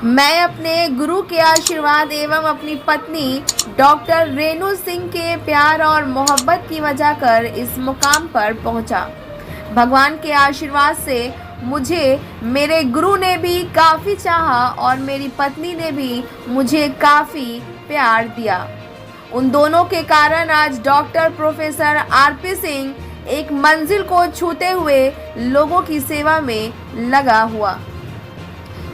मैं अपने गुरु के आशीर्वाद एवं अपनी पत्नी डॉक्टर रेणु सिंह के प्यार और मोहब्बत की वजह कर इस मुकाम पर पहुंचा। भगवान के आशीर्वाद से मुझे मेरे गुरु ने भी काफ़ी चाहा और मेरी पत्नी ने भी मुझे काफ़ी प्यार दिया। उन दोनों के कारण आज डॉक्टर प्रोफेसर आरपी सिंह एक मंजिल को छूते हुए लोगों की सेवा में लगा हुआ।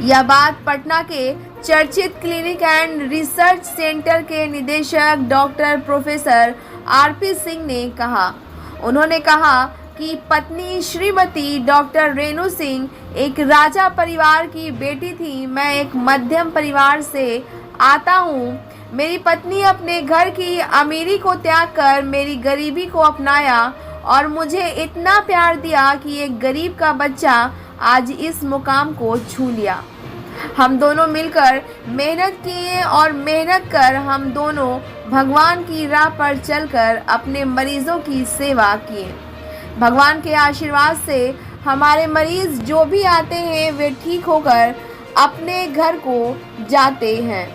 यह बात पटना के चर्चित क्लिनिक एंड रिसर्च सेंटर के निदेशक डॉक्टर प्रोफेसर आरपी सिंह ने कहा। उन्होंने कहा कि पत्नी श्रीमती डॉक्टर रेणु सिंह एक राजा परिवार की बेटी थी। मैं एक मध्यम परिवार से आता हूँ। मेरी पत्नी अपने घर की अमीरी को त्याग कर मेरी गरीबी को अपनाया और मुझे इतना प्यार दिया कि एक गरीब का बच्चा आज इस मुकाम को छू लिया। हम दोनों मिलकर मेहनत किए और मेहनत कर हम दोनों भगवान की राह पर चलकर अपने मरीजों की सेवा किए। भगवान के आशीर्वाद से हमारे मरीज जो भी आते हैं वे ठीक होकर अपने घर को जाते हैं।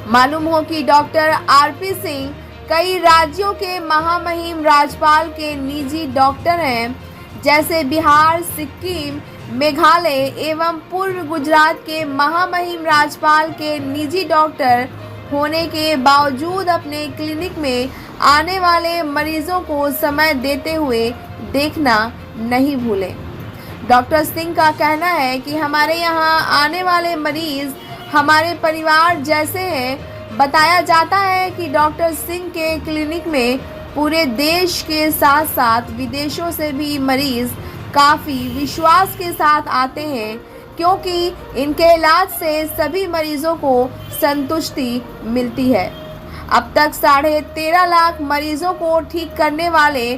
मालूम हो कि डॉक्टर आरपी सिंह कई राज्यों के महामहिम राज्यपाल के निजी डॉक्टर हैं, जैसे बिहार, सिक्किम, मेघालय एवं पूर्व गुजरात के महामहिम राज्यपाल के निजी डॉक्टर होने के बावजूद अपने क्लिनिक में आने वाले मरीजों को समय देते हुए देखना नहीं भूलें। डॉक्टर सिंह का कहना है कि हमारे यहाँ आने वाले मरीज हमारे परिवार जैसे हैं। बताया जाता है कि डॉक्टर सिंह के क्लिनिक में पूरे देश के साथ साथ विदेशों से भी मरीज काफ़ी विश्वास के साथ आते हैं, क्योंकि इनके इलाज से सभी मरीजों को संतुष्टि मिलती है। अब तक 13.5 लाख मरीजों को ठीक करने वाले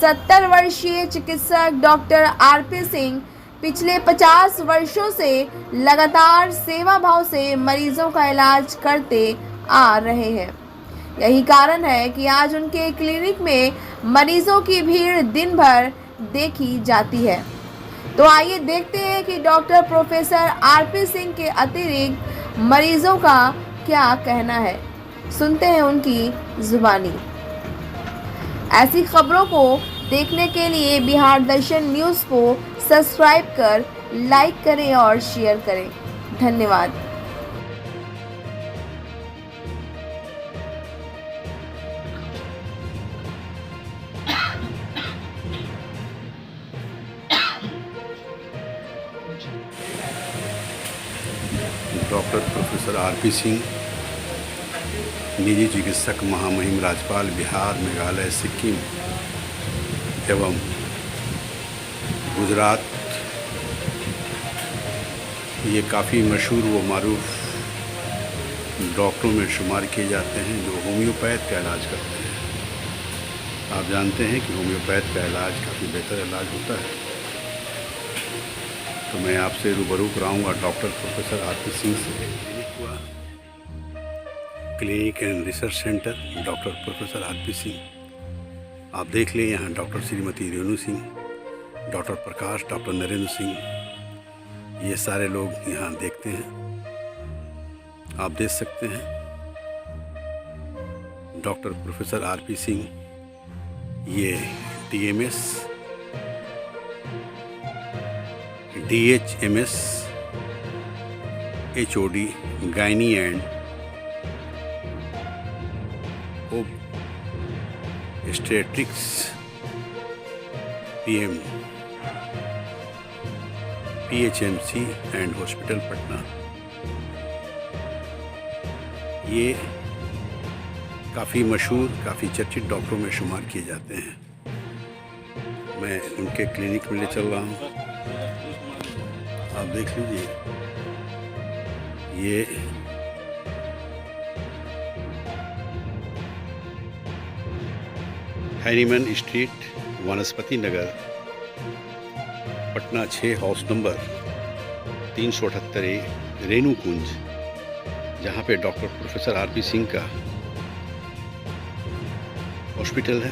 70 वर्षीय चिकित्सक डॉक्टर आरपी सिंह पिछले 50 वर्षों से लगातार सेवा भाव से मरीजों का इलाज करते आ रहे हैं। यही कारण है कि आज उनके क्लिनिक में मरीजों की भीड़ दिन भर देखी जाती है। तो आइए देखते हैं कि डॉक्टर प्रोफेसर आरपी सिंह के अतिरिक्त मरीजों का क्या कहना है। सुनते हैं उनकी जुबानी। ऐसी खबरों को देखने के लिए बिहार दर्शन न्यूज़ को सब्सक्राइब कर लाइक करें और शेयर करें। धन्यवाद। डॉक्टर प्रोफेसर आरपी सिंह, निजी चिकित्सक महामहिम राज्यपाल बिहार, मेघालय, सिक्किम एवं गुजरात, ये काफ़ी मशहूर व मारूफ डॉक्टरों में शुमार किए जाते हैं जो होम्योपैथ का इलाज करते हैं। आप जानते हैं कि होम्योपैथ का इलाज काफ़ी बेहतर इलाज होता है। तो मैं आपसे रूबरू कराऊंगा डॉक्टर प्रोफेसर आरपी सिंह से। Clinic and research centre doctor professor RP Singh. आप देख लें, यहाँ डॉक्टर श्रीमती रेणु सिंह, डॉक्टर प्रकाश, डॉक्टर नरेंद्र सिंह, ये सारे लोग यहाँ देखते हैं। आप देख सकते हैं डॉक्टर प्रोफेसर आरपी सिंह, ये TMS, DHMS, HOD, gynae and obstetrics, PM, PHMC and hospital Patna. ये काफ़ी मशहूर, काफ़ी चर्चित डॉक्टरों में शुमार किए जाते हैं। मैं उनके क्लिनिक में ले चल रहा हूँ। आप देख लीजिए, ये Harriman street, Vanaspati Nagar, Patna 6, house number 378A, Renu Kunj, जहाँ पे डॉक्टर प्रोफेसर आरपी सिंह का हॉस्पिटल है।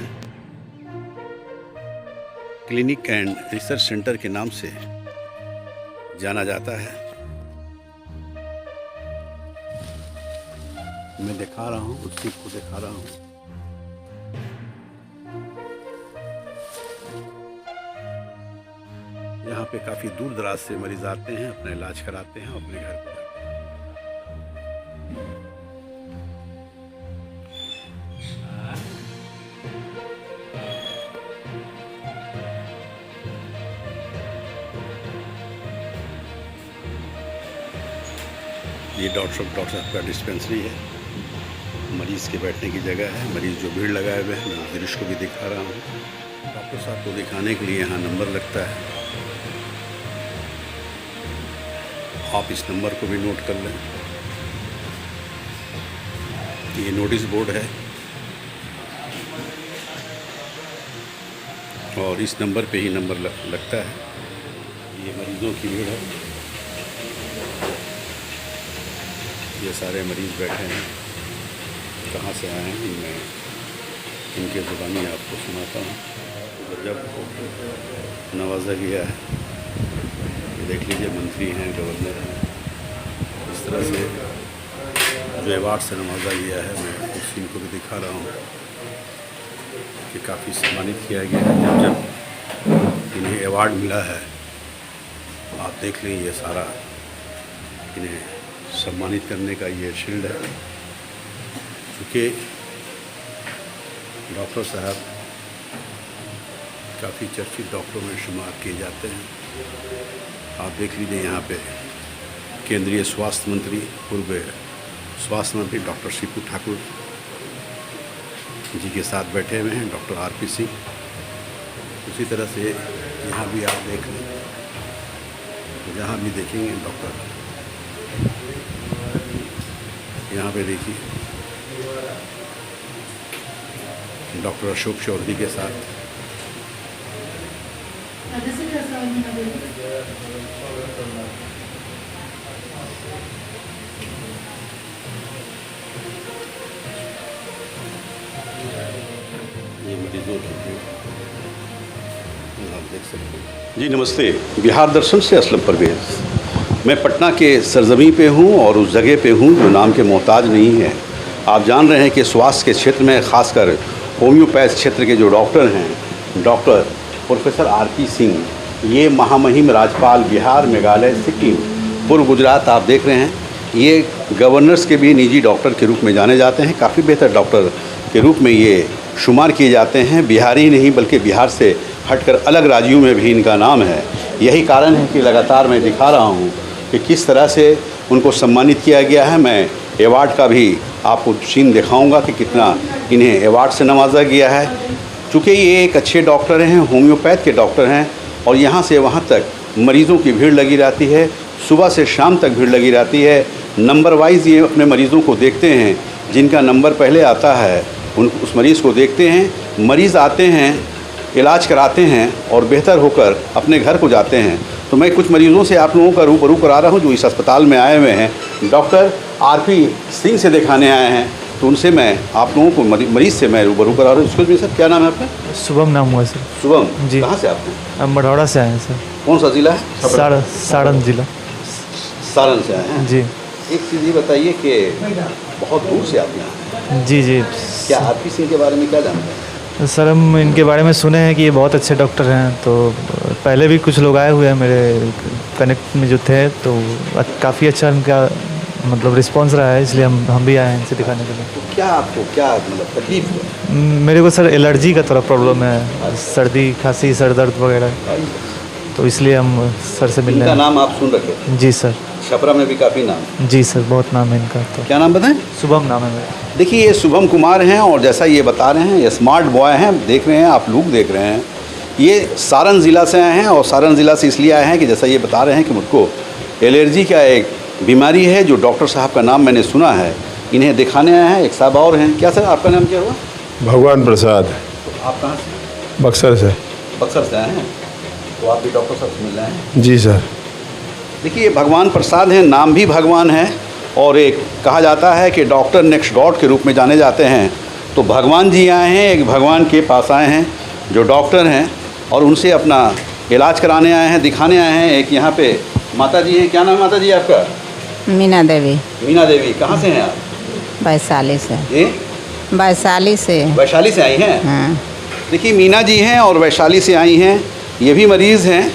क्लिनिक एंड रिसर्च सेंटर के नाम से जाना जाता है। मैं दिखा रहा हूँ, उस सीट को दिखा रहा हूँ। यहाँ पे काफ़ी दूर दराज से मरीज आते हैं, अपना इलाज कराते हैं, अपने घर पर जाते हैं। ये डॉक्टर साहब का डिस्पेंसरी है, मरीज़ के बैठने की जगह है। मरीज़ जो भीड़ लगाए हुए हैं, मैं उस दृश्य को भी दिखा रहा हूँ। डॉक्टर साहब को दिखाने के लिए यहाँ नंबर लगता है, आप इस नंबर को भी नोट कर लें। ये नोटिस बोर्ड है और इस नंबर पे ही नंबर लगता है। ये मरीज़ों की भीड़ है, ये सारे मरीज़ बैठे हैं। कहाँ से आए हैं मैं इनके ज़ुबानी आपको सुनाता हूँ। तो जब नवाजा गया है, देख लीजिए, मंत्री हैं, गवर्नर हैं, इस तरह से जो अवार्ड से नवाजा गया है, मैं उस सीन को भी दिखा रहा हूँ कि काफ़ी सम्मानित किया गया है। जब इन्हें अवार्ड मिला है, आप देख लें, ये सारा इन्हें सम्मानित करने का ये शील्ड है। क्योंकि डॉक्टर साहब काफ़ी चर्चित डॉक्टरों में शुमार किए जाते हैं। आप देख लीजिए, यहाँ पे केंद्रीय स्वास्थ्य मंत्री, पूर्व स्वास्थ्य मंत्री डॉक्टर शिपू ठाकुर जी के साथ बैठे हुए हैं, डॉक्टर आरपी सिंह। उसी तरह से यहाँ भी आप देख लें, जहाँ भी देखेंगे डॉक्टर, यहाँ पे देखिए डॉक्टर अशोक चौधरी के साथ। ये मरीजों की भीड़ आप देख सकते हैं। जी नमस्ते, बिहार दर्शन से असलम परवेज़। मैं पटना के सरजमी पे हूँ और उस जगह पे हूँ जो नाम के मोहताज नहीं है। आप जान रहे हैं कि स्वास्थ्य के क्षेत्र में, ख़ासकर होम्योपैथ क्षेत्र के जो डॉक्टर हैं, डॉक्टर प्रोफेसर आरपी सिंह, ये महामहिम राज्यपाल बिहार, मेघालय, सिक्किम, पूर्व गुजरात, आप देख रहे हैं, ये गवर्नर्स के भी निजी डॉक्टर के रूप में जाने जाते हैं। काफ़ी बेहतर डॉक्टर के रूप में ये शुमार किए जाते हैं। बिहारी नहीं बल्कि बिहार से हटकर अलग राज्यों में भी इनका नाम है। यही कारण है कि लगातार मैं दिखा रहा हूँ कि किस तरह से उनको सम्मानित किया गया है। मैं अवार्ड का भी आपको सीन दिखाऊंगा कि कितना इन्हें अवार्ड से नवाजा गया है। चूँकि ये एक अच्छे डॉक्टर हैं, होम्योपैथ के डॉक्टर हैं, और यहाँ से वहाँ तक मरीज़ों की भीड़ लगी रहती है। सुबह से शाम तक भीड़ लगी रहती है। नंबर वाइज ये अपने मरीज़ों को देखते हैं, जिनका नंबर पहले आता है उस मरीज़ को देखते हैं। मरीज़ आते हैं, इलाज कराते हैं और बेहतर होकर अपने घर को जाते हैं। तो मैं कुछ मरीज़ों से आप लोगों का रूबरू करा रहा हूँ जो इस अस्पताल में आए हुए हैं। डॉक्टर आरपी सिंह से दिखाने आए हैं, तो उनसे मैं आप लोगों को मरीज़ से मैं रूबरू करा रहा हूँ। उसको भी सर, क्या नाम है आपका? शुभम नाम हुआ सर। शुभम जी। कहाँ से आप हैं? हम मढ़ौरा से आए हैं सर। कौन सा ज़िला है? सारण जिला। सारण से आए हैं जी। एक चीज़ ये बताइए कि बहुत दूर से आप यहाँ हैं। जी जी। क्या आरपी सिंह के बारे में क्या जानते हैं? सर हम इनके बारे में सुने हैं कि ये बहुत अच्छे डॉक्टर हैं। तो पहले भी कुछ लोग आए हुए हैं मेरे कनेक्ट में जो थे, तो काफ़ी अच्छा इनका मतलब रिस्पांस रहा है, इसलिए हम भी आए हैं इनसे दिखाने के लिए। तो क्या आपको क्या मतलब तकलीफ हुआ? मेरे को सर एलर्जी का थोड़ा प्रॉब्लम है, सर्दी खांसी सर दर्द वगैरह, तो इसलिए हम सर से मिलने। इनका नाम आप सुन रखे? जी सर। छपरा में भी काफ़ी नाम? जी सर, बहुत नाम है इनका। तो क्या नाम बताएं? शुभम नाम है मेरा। देखिए, ये शुभम कुमार हैं और जैसा ये बता रहे हैं, ये स्मार्ट बॉय हैं। देख रहे हैं आप लोग, देख रहे हैं, ये सारण ज़िला से आए हैं। और सारण ज़िला से इसलिए आए हैं कि जैसा ये बता रहे हैं कि मुझको एलर्जी का एक बीमारी है, जो डॉक्टर साहब का नाम मैंने सुना है। इन्हें दिखाने आए हैं। एक साहब और हैं। क्या सर, आपका नाम क्या हुआ? भगवान प्रसाद। तो आप कहाँ से? बक्सर से। बक्सर से आए हैं, तो आप भी डॉक्टर साहब से मिल रहे हैं? जी सर। देखिए, भगवान प्रसाद हैं, नाम भी भगवान है, और एक कहा जाता है कि डॉक्टर नेक्स्ट गॉड के रूप में जाने जाते हैं। तो भगवान जी आए हैं, एक भगवान के पास आए हैं जो डॉक्टर हैं, और उनसे अपना इलाज कराने आए हैं, दिखाने आए हैं। एक यहाँ पे माता जी हैं। क्या नाम है माता जी आपका? मीना देवी। मीना देवी। कहाँ से हैं आप? वैशाली से। ये वैशाली से। वैशाली से आई हैं। हाँ। देखिए मीना जी हैं और वैशाली से आई हैं, ये भी मरीज़ हैं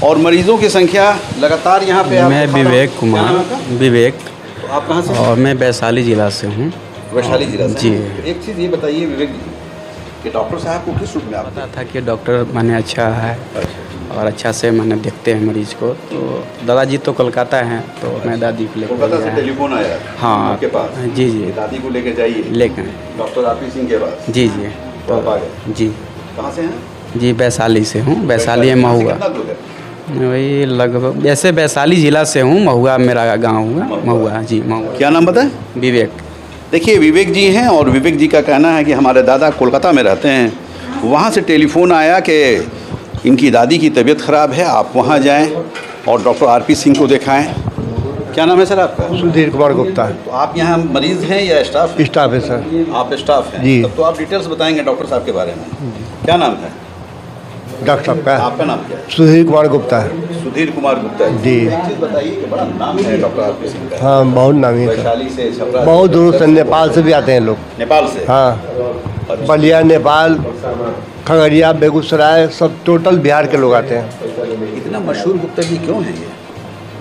और मरीज़ों की संख्या लगातार यहाँ पे। मैं विवेक कुमार, विवेक। तो आप कहाँ से? और मैं वैशाली ज़िला से हूँ। वैशाली जिला से? जी। एक चीज़ ये बताइए विवेक जी कि डॉक्टर साहब को किस रूप में आप पता था कि डॉक्टर माने अच्छा है और अच्छा से माने देखते हैं मरीज को। तो दादाजी तो कोलकाता हैं, तो मैं दादी को लेकर कोलकाता से गया। टेलीफोन आया हाँ। आपके पास? जी जी। दादी को लेके जाइए लेकर डॉक्टर आरपी सिंह के पास। जी जी। तो आप आ गए? जी कहाँ से हैं? जी वैशाली से हूँ। वैशाली में महुआ, कितना दूर है? वही लगभग वैसे वैशाली ज़िला से हूँ। महुआ मेरा गांव हुआ, महुआ। जी महुआ। क्या नाम बताएं? विवेक। देखिए विवेक जी हैं और विवेक जी का कहना है कि हमारे दादा कोलकाता में रहते हैं, वहाँ से टेलीफोन आया कि इनकी दादी की तबीयत ख़राब है, आप वहाँ जाएं और डॉक्टर आरपी सिंह को दिखाएं। क्या नाम है सर आपका? सुधीर कुमार गुप्ता। तो आप यहाँ मरीज़ हैं या स्टाफ? स्टाफ है सर। आप स्टाफ हैं? जी। तब तो आप डिटेल्स बताएंगे डॉक्टर साहब के बारे में। क्या नाम है डॉक्टर साहब का आपका? नाम क्या है? सुधीर कुमार गुप्ता। सुधीर कुमार गुप्ता जी। एक चीज़ बताइए कि बड़ा नाम है डॉक्टर आरपी सिंह का। हाँ बहुत नामी है सर। वैशाली से, छपरा से, बहुत दूर से, नेपाल से भी आते हैं लोग। नेपाल से? हाँ, बलिया, नेपाल, खगड़िया, बेगूसराय, सब टोटल बिहार के लोग आते हैं। इतना मशहूर गुप्ता जी क्यों हैं ये?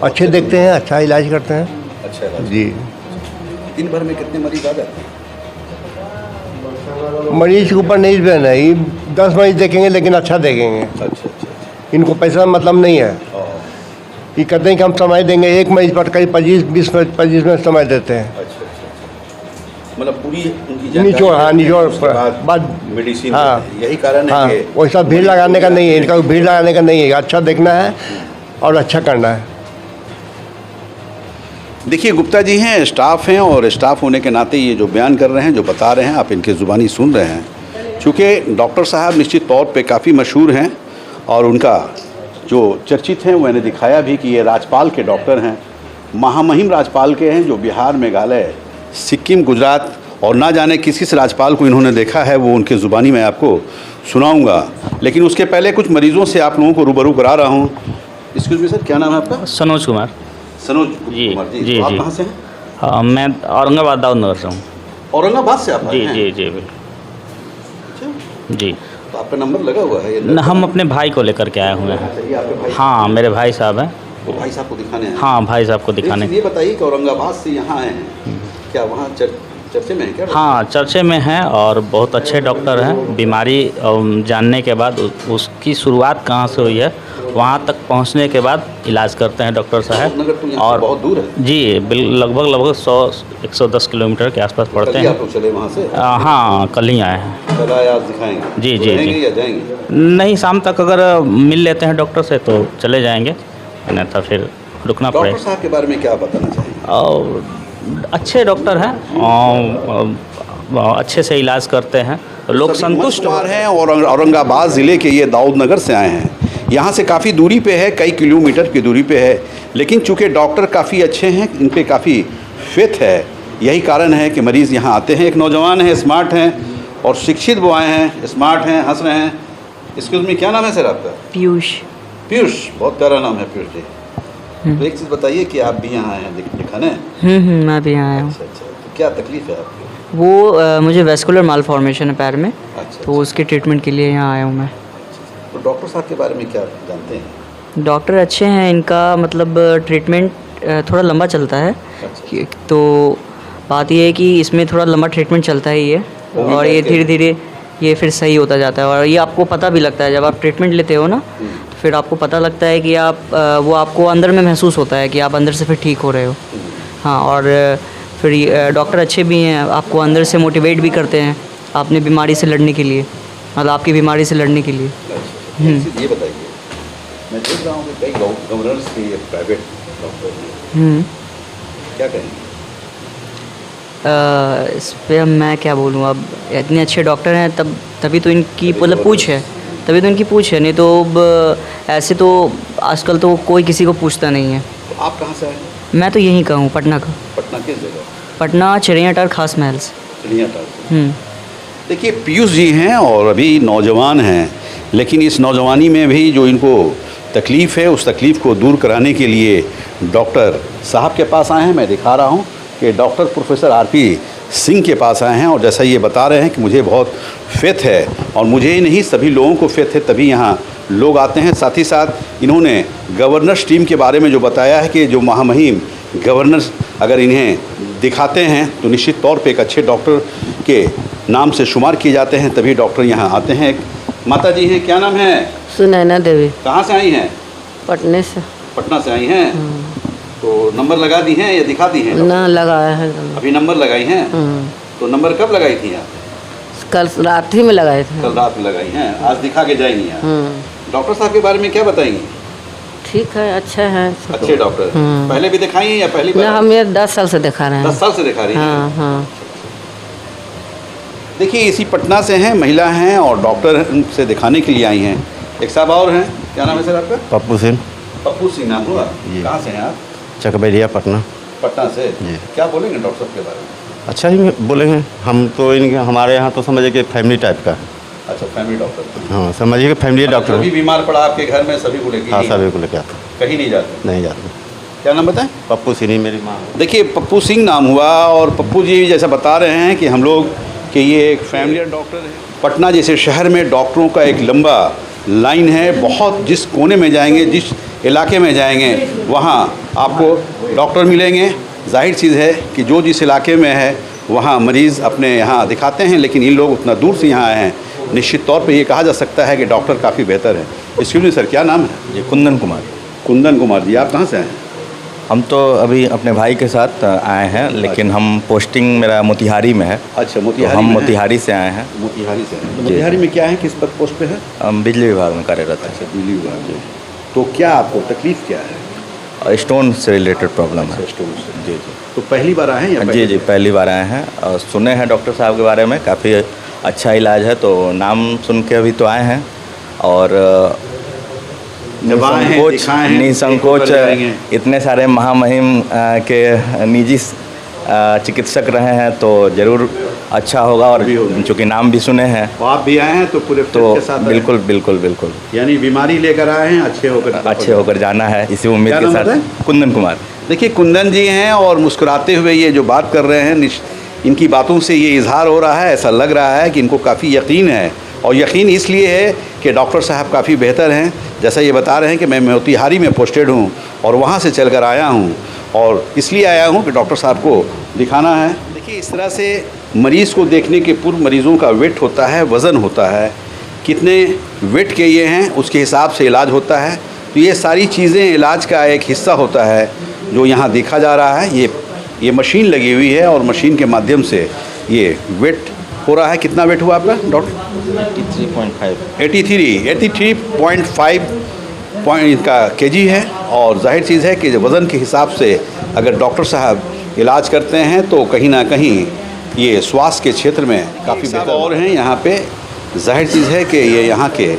अच्छे देखते हैं, अच्छा इलाज करते हैं। अच्छा इलाज। जी। दिन भर में कितने मरीज आ जाते हैं? मरीज के ऊपर नहीं रहना है, 10 मरीज देखेंगे लेकिन अच्छा देखेंगे। अच्छा अच्छा। इनको पैसा मतलब नहीं है। ये कहते हैं कि हम समय देंगे, एक मरीज पर कई 25 में समय देते हैं। अच्छा अच्छा। मतलब पूरी उनकी निचोड़, हाँ निचोड़ उसके बाद मेडिसिन। हाँ। यही कारण है हाँ, कि वैसा भीड़ लगाने का नहीं है, इनका भीड़ लगाने का नहीं है, अच्छा देखना है और अच्छा करना है। देखिए गुप्ता जी हैं, स्टाफ हैं और स्टाफ होने के नाते ये जो बयान कर रहे हैं, जो बता रहे हैं, आप इनके ज़ुबानी सुन रहे हैं। चूँकि डॉक्टर साहब निश्चित तौर पे काफ़ी मशहूर हैं और उनका जो चर्चित हैं, मैंने दिखाया भी कि ये राज्यपाल के डॉक्टर हैं, महामहिम राज्यपाल के हैं, जो बिहार, मेघालय, सिक्किम, गुजरात और ना जाने किस किस राज्यपाल को इन्होंने देखा है, वो उनके ज़ुबानी मैं आपको सुनाऊँगा। लेकिन उसके पहले कुछ मरीज़ों से आप लोगों को रूबरू करा रहा हूँ। एक्सक्यूज़ मी सर, क्या नाम है आपका? सनोज कुमार। सनोज जी कुमार जी। जी तो आप जी। कहाँ से हैं? हाँ, मैं औरंगाबाद दाऊद नगर से हूँ। औरंगाबाद से आप आए जी हैं? जी जी बिल्कुल। अच्छा, जी तो आपका नंबर लगा हुआ है ये? न, हम अपने भाई को लेकर के आए हुए हैं। अच्छा, ये आपके भाई? हाँ मेरे भाई साहब हैं। तो भाई साहब को दिखाने हैं? हाँ भाई साहब को दिखाने। ये बताइए कि औरंगाबाद से यहाँ आए हैं, क्या वहाँ चर्चे में है क्या? हाँ चर्चे में हैं और बहुत अच्छे डॉक्टर हैं। बीमारी जानने के बाद उसकी शुरुआत कहाँ से हुई है वहाँ तक पहुँचने के बाद इलाज करते हैं डॉक्टर साहब। नगर तो यहाँ और से बहुत दूर है। जी लगभग 100-110 किलोमीटर के आसपास पड़ते कल ही हैं। आप लोग चले वहाँ से? हाँ कल ही आए हैं। कल आए, आज दिखाएंगे? जी, तो जी, रहेंगे जी। या जाएंगे? नहीं शाम तक अगर मिल लेते हैं डॉक्टर से तो चले जाएंगे, नहीं तो फिर रुकना डॉक्टर पड़ेगा। साहब के बारे में क्या बताना चाहेंगे? और अच्छे डॉक्टर हैं और अच्छे से इलाज करते हैं, लोग संतुष्ट कुमार हैं और औरंगाबाद ज़िले के ये दाऊद नगर से आए हैं। यहाँ से काफ़ी दूरी पे है, कई किलोमीटर की दूरी पे है, लेकिन चूँकि डॉक्टर काफ़ी अच्छे हैं, इन पे काफ़ी फेथ है, यही कारण है कि मरीज़ यहाँ आते हैं। एक नौजवान है, स्मार्ट हैं और शिक्षित वो आए हैं, स्मार्ट हैं, हंस रहे हैं। एक्सक्यूज़ मी, क्या नाम है सर आपका? पीयूष। पीयूष, बहुत प्यारा नाम है पीयूष जी। तो एक चीज़ बताइए कि आप भी यहाँ आए हैं दिखाने? मैं भी यहाँ आया हूँ। अच्छा अच्छा। तो क्या तकलीफ़ है आपको? वो मुझे वेस्कुलर मालफॉर्मेशन है पैर में, अच्छा। तो उसके ट्रीटमेंट के लिए यहाँ आया हूँ मैं। तो डॉक्टर साहब के बारे में क्या जानते हैं? डॉक्टर अच्छे हैं, इनका मतलब ट्रीटमेंट थोड़ा लंबा चलता है। अच्छा। तो बात ये है कि इसमें थोड़ा लंबा ट्रीटमेंट चलता है ये, और ये धीरे धीरे ये फिर सही होता जाता है। और ये आपको पता भी लगता है जब आप ट्रीटमेंट लेते हो ना, तो फिर आपको पता लगता है कि आप वो आपको अंदर में महसूस होता है कि आप अंदर से फिर ठीक हो रहे हो। हाँ, और फिर डॉक्टर अच्छे भी हैं, आपको अंदर से मोटिवेट भी करते हैं अपनी बीमारी से लड़ने के लिए, मतलब आपकी बीमारी से लड़ने के लिए। ये बताइए, मैं देख रहा हूँ कि कई गवर्नर्स के प्राइवेट डॉक्टर हैं, क्या कहेंगे? इस पर मैं क्या बोलूँ, अब इतने अच्छे डॉक्टर हैं तभी तो इनकी मतलब पूछ है, तभी तो इनकी पूछ है, नहीं तो अब ऐसे तो आजकल तो कोई किसी को पूछता नहीं है। तो आप कहाँ से आए? मैं तो यहीं का हूँ, पटना का। पटना किस जगह? पटना चिड़ियाटार खास महल से। चिड़ियाटार से। देखिए पीयूष जी हैं और अभी नौजवान हैं, लेकिन इस नौजवानी में भी जो इनको तकलीफ़ है उस तकलीफ़ को दूर कराने के लिए डॉक्टर साहब के पास आए हैं। मैं दिखा रहा हूँ कि डॉक्टर प्रोफेसर आरपी सिंह के पास आए हैं और जैसा ये बता रहे हैं कि मुझे बहुत फेथ है, और मुझे ही नहीं सभी लोगों को फेथ है, तभी यहाँ लोग आते हैं। साथ ही साथ इन्होंने गवर्नर्स टीम के बारे में जो बताया है कि जो महामहिम गवर्नर्स अगर इन्हें दिखाते हैं तो निश्चित तौर पे एक अच्छे डॉक्टर के नाम से शुमार किए जाते हैं, तभी डॉक्टर यहाँ आते हैं। एक माता जी हैं, क्या नाम है? सुनैना देवी, कहाँ से आई हैं? पटने से। पटना से आई हैं। तो नंबर लगा दी हैं या दिखा दी हैं? ना लगाया है। अभी नंबर लगाई हैं। तो नंबर कब लगाई थी आप? कल रात ही में लगाए थे। कल रात में लगाई हैं, आज दिखा के जाएंगी यहाँ। डॉक्टर साहब के बारे में क्या बताएंगी? ठीक है, अच्छा है। अच्छे डॉक्टर। पहले भी दिखाई हैं या पहली बार? ना, हम ये 10 साल से दिखा रहे हैं। 10 साल से दिखा रही हैं। हाँ हाँ। देखिए इसी पटना से हैं, महिला हैं और डॉक्टर से दिखाने के लिए आई हैं। एक साहब और हैं, क्या नाम है सर आपका? पप्पू सिंह। पप्पू सिंह नाम हुआ? कहाँ से हैं आप? चकबैलिया, पटना। पटना से जी। क्या बोलेंगे डॉक्टर साहब के बारे में? अच्छा ही बोलेंगे। हम तो इनके हमारे यहाँ तो समझिए कि फैमिली टाइप का। अच्छा, फैमिली डॉक्टर। हाँ, समझिए कि फैमिली डॉक्टर। सभी बीमार पड़ा आपके घर में, सभी को लेके? हाँ, सभी को लेके आते। कहीं नहीं जाते? नहीं जाते। क्या नाम बताएं? पप्पू सिंह मेरी माँ। देखिए पप्पू सिंह नाम हुआ, और पप्पू जी जैसा बता रहे हैं कि हम लोग कि ये एक फैमिली डॉक्टर है। पटना जैसे शहर में डॉक्टरों का एक लंबा लाइन है। बहुत जिस कोने में जाएंगे, जिस इलाके में जाएंगे, वहाँ आपको डॉक्टर मिलेंगे। जाहिर चीज़ है कि जो जिस इलाके में है वहाँ मरीज़ अपने यहाँ दिखाते हैं, लेकिन इन लोग उतना दूर से यहाँ आए हैं। निश्चित तौर पे ये कहा जा सकता है कि डॉक्टर काफ़ी बेहतर है। एक्सक्यूज मी सर, क्या नाम है? जी, कुंदन कुमार। कुंदन कुमार जी, आप कहाँ से आए हैं? हम तो अभी अपने भाई के साथ आए हैं, लेकिन हम पोस्टिंग मेरा मोतिहारी में है। अच्छा, तो मोतिहारी हम में मोतिहारी से आए हैं। मोतिहारी से हैं। तो मोतिहारी में क्या है, किस पद पोस्ट पे है? हम बिजली विभाग में कार्यरत हैं। अच्छा, बिजली विभाग में। तो क्या आपको तकलीफ़ क्या है? स्टोन से रिलेटेड प्रॉब्लम है। स्टोन से? जी जी। तो पहली बार आए हैं या जी जी, पहली बार आए हैं। और सुने हैं डॉक्टर साहब के बारे में, काफ़ी अच्छा इलाज है, तो नाम सुन के अभी तो आए हैं। और निसंकोच इतने सारे महामहिम के निजी चिकित्सक रहे हैं, तो ज़रूर अच्छा होगा। और चूँकि नाम भी सुने हैं, तो आप भी आए हैं तो पूरे तो के साथ बिल्कुल बिल्कुल बिल्कुल, यानी बीमारी लेकर आए हैं, अच्छे होकर जाना है, इसी उम्मीद के साथ। कुंदन कुमार। देखिए कुंदन जी हैं और मुस्कुराते हुए ये जो बात कर रहे हैं, इनकी बातों से ये इजहार हो रहा है, ऐसा लग रहा है कि इनको काफ़ी यकीन है। और यकीन इसलिए है कि डॉक्टर साहब काफ़ी बेहतर हैं। जैसा ये बता रहे हैं कि मैं मोतिहारी में पोस्टेड हूँ और वहाँ से चलकर आया हूँ, और इसलिए आया हूँ कि डॉक्टर साहब को दिखाना है। देखिए इस तरह से मरीज़ को देखने के पूर्व मरीज़ों का वेट होता है, वज़न होता है, कितने वेट के ये हैं उसके हिसाब से इलाज होता है। तो ये सारी चीज़ें इलाज का एक हिस्सा होता है जो यहाँ देखा जा रहा है। ये मशीन लगी हुई है और मशीन के माध्यम से ये वेट हो रहा है। कितना वेट हुआ आपका डॉक्टर? 83.5 पॉइंट का केजी है। और जाहिर चीज़ है कि वज़न के हिसाब से अगर डॉक्टर साहब इलाज करते हैं तो कहीं ना कहीं ये स्वास्थ्य के क्षेत्र में काफ़ी बेहतर और हैं यहाँ पे। जाहिर चीज़ है कि ये यहाँ के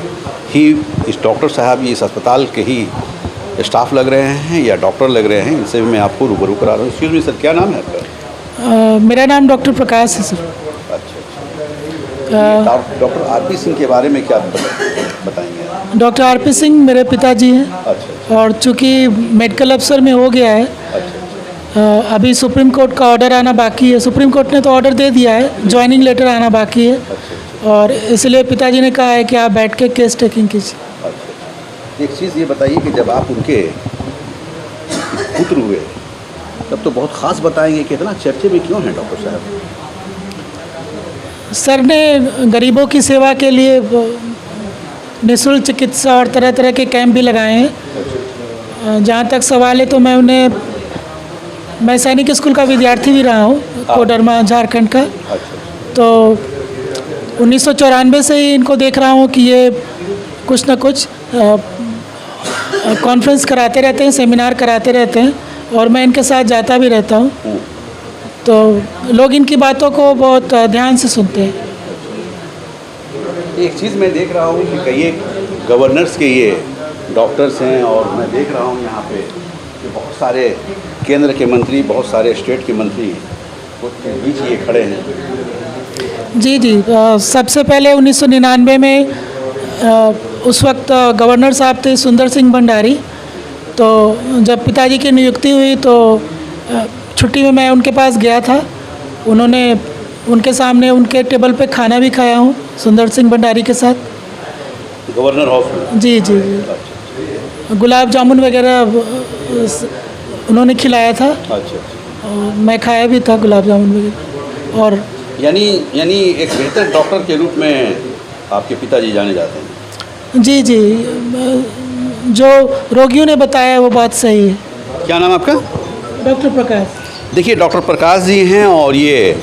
ही इस डॉक्टर साहब इस अस्पताल के ही स्टाफ लग रहे हैं या डॉक्टर लग रहे हैं। इनसे भी मैं आपको रूबरू करा रहा हूँ। एक्सक्यूज मी सर, क्या नाम है आपका? मेरा नाम डॉक्टर प्रकाश है सर। अच्छा, डॉक्टर आरपी सिंह के बारे में क्या बताएंगे? डॉक्टर आरपी सिंह मेरे पिताजी हैं। अच्छा। और चूँकि मेडिकल अफसर में हो गया है, अभी सुप्रीम कोर्ट का ऑर्डर आना बाकी है। सुप्रीम कोर्ट ने तो ऑर्डर दे दिया है, ज्वाइनिंग लेटर आना बाकी है। और इसलिए पिताजी ने कहा है कि आप बैठ के केस टेकिंग कीजिए। एक चीज़ ये बताइए कि जब आप उनके पुत्र हुए तब तो बहुत ख़ास बताएंगे कि इतना चर्चे में क्यों हैं डॉक्टर साहब? सर ने गरीबों की सेवा के लिए निःशुल्क चिकित्सा और तरह तरह के कैंप भी लगाए हैं। जहाँ तक सवाल है तो मैं सैनिक स्कूल का विद्यार्थी भी रहा हूँ, कोडरमा झारखंड का। तो 1994 से ही इनको देख रहा हूँ कि ये कुछ ना कुछ कॉन्फ्रेंस कराते रहते हैं, सेमिनार कराते रहते हैं, और मैं इनके साथ जाता भी रहता हूँ। तो लोग इनकी बातों को बहुत ध्यान से सुनते हैं। एक चीज़ मैं देख रहा हूँ कि कई गवर्नर्स के ये डॉक्टर्स हैं, और मैं देख रहा हूँ यहाँ पे कि बहुत सारे केंद्र के मंत्री, बहुत सारे स्टेट के मंत्री उसके बीच ये खड़े हैं। जी जी, सबसे पहले 1999 में उस वक्त गवर्नर साहब थे सुंदर सिंह भंडारी। तो जब पिताजी की नियुक्ति हुई तो छुट्टी में मैं उनके पास गया था, उन्होंने उनके सामने उनके टेबल पे खाना भी खाया हूँ सुंदर सिंह भंडारी के साथ। गवर्नर हाउस में? जी जी जी, गुलाब जामुन वगैरह उन्होंने खिलाया था। अच्छा। और मैं खाया भी था गुलाब जामुन वगैरह। और यानी एक बेहतर डॉक्टर के रूप में आपके पिताजी जाने जाते हैं? जी जी, जो रोगियों ने बताया वो बात सही है। क्या नाम आपका? डॉक्टर प्रकाश। देखिए, डॉक्टर प्रकाश जी हैं और ये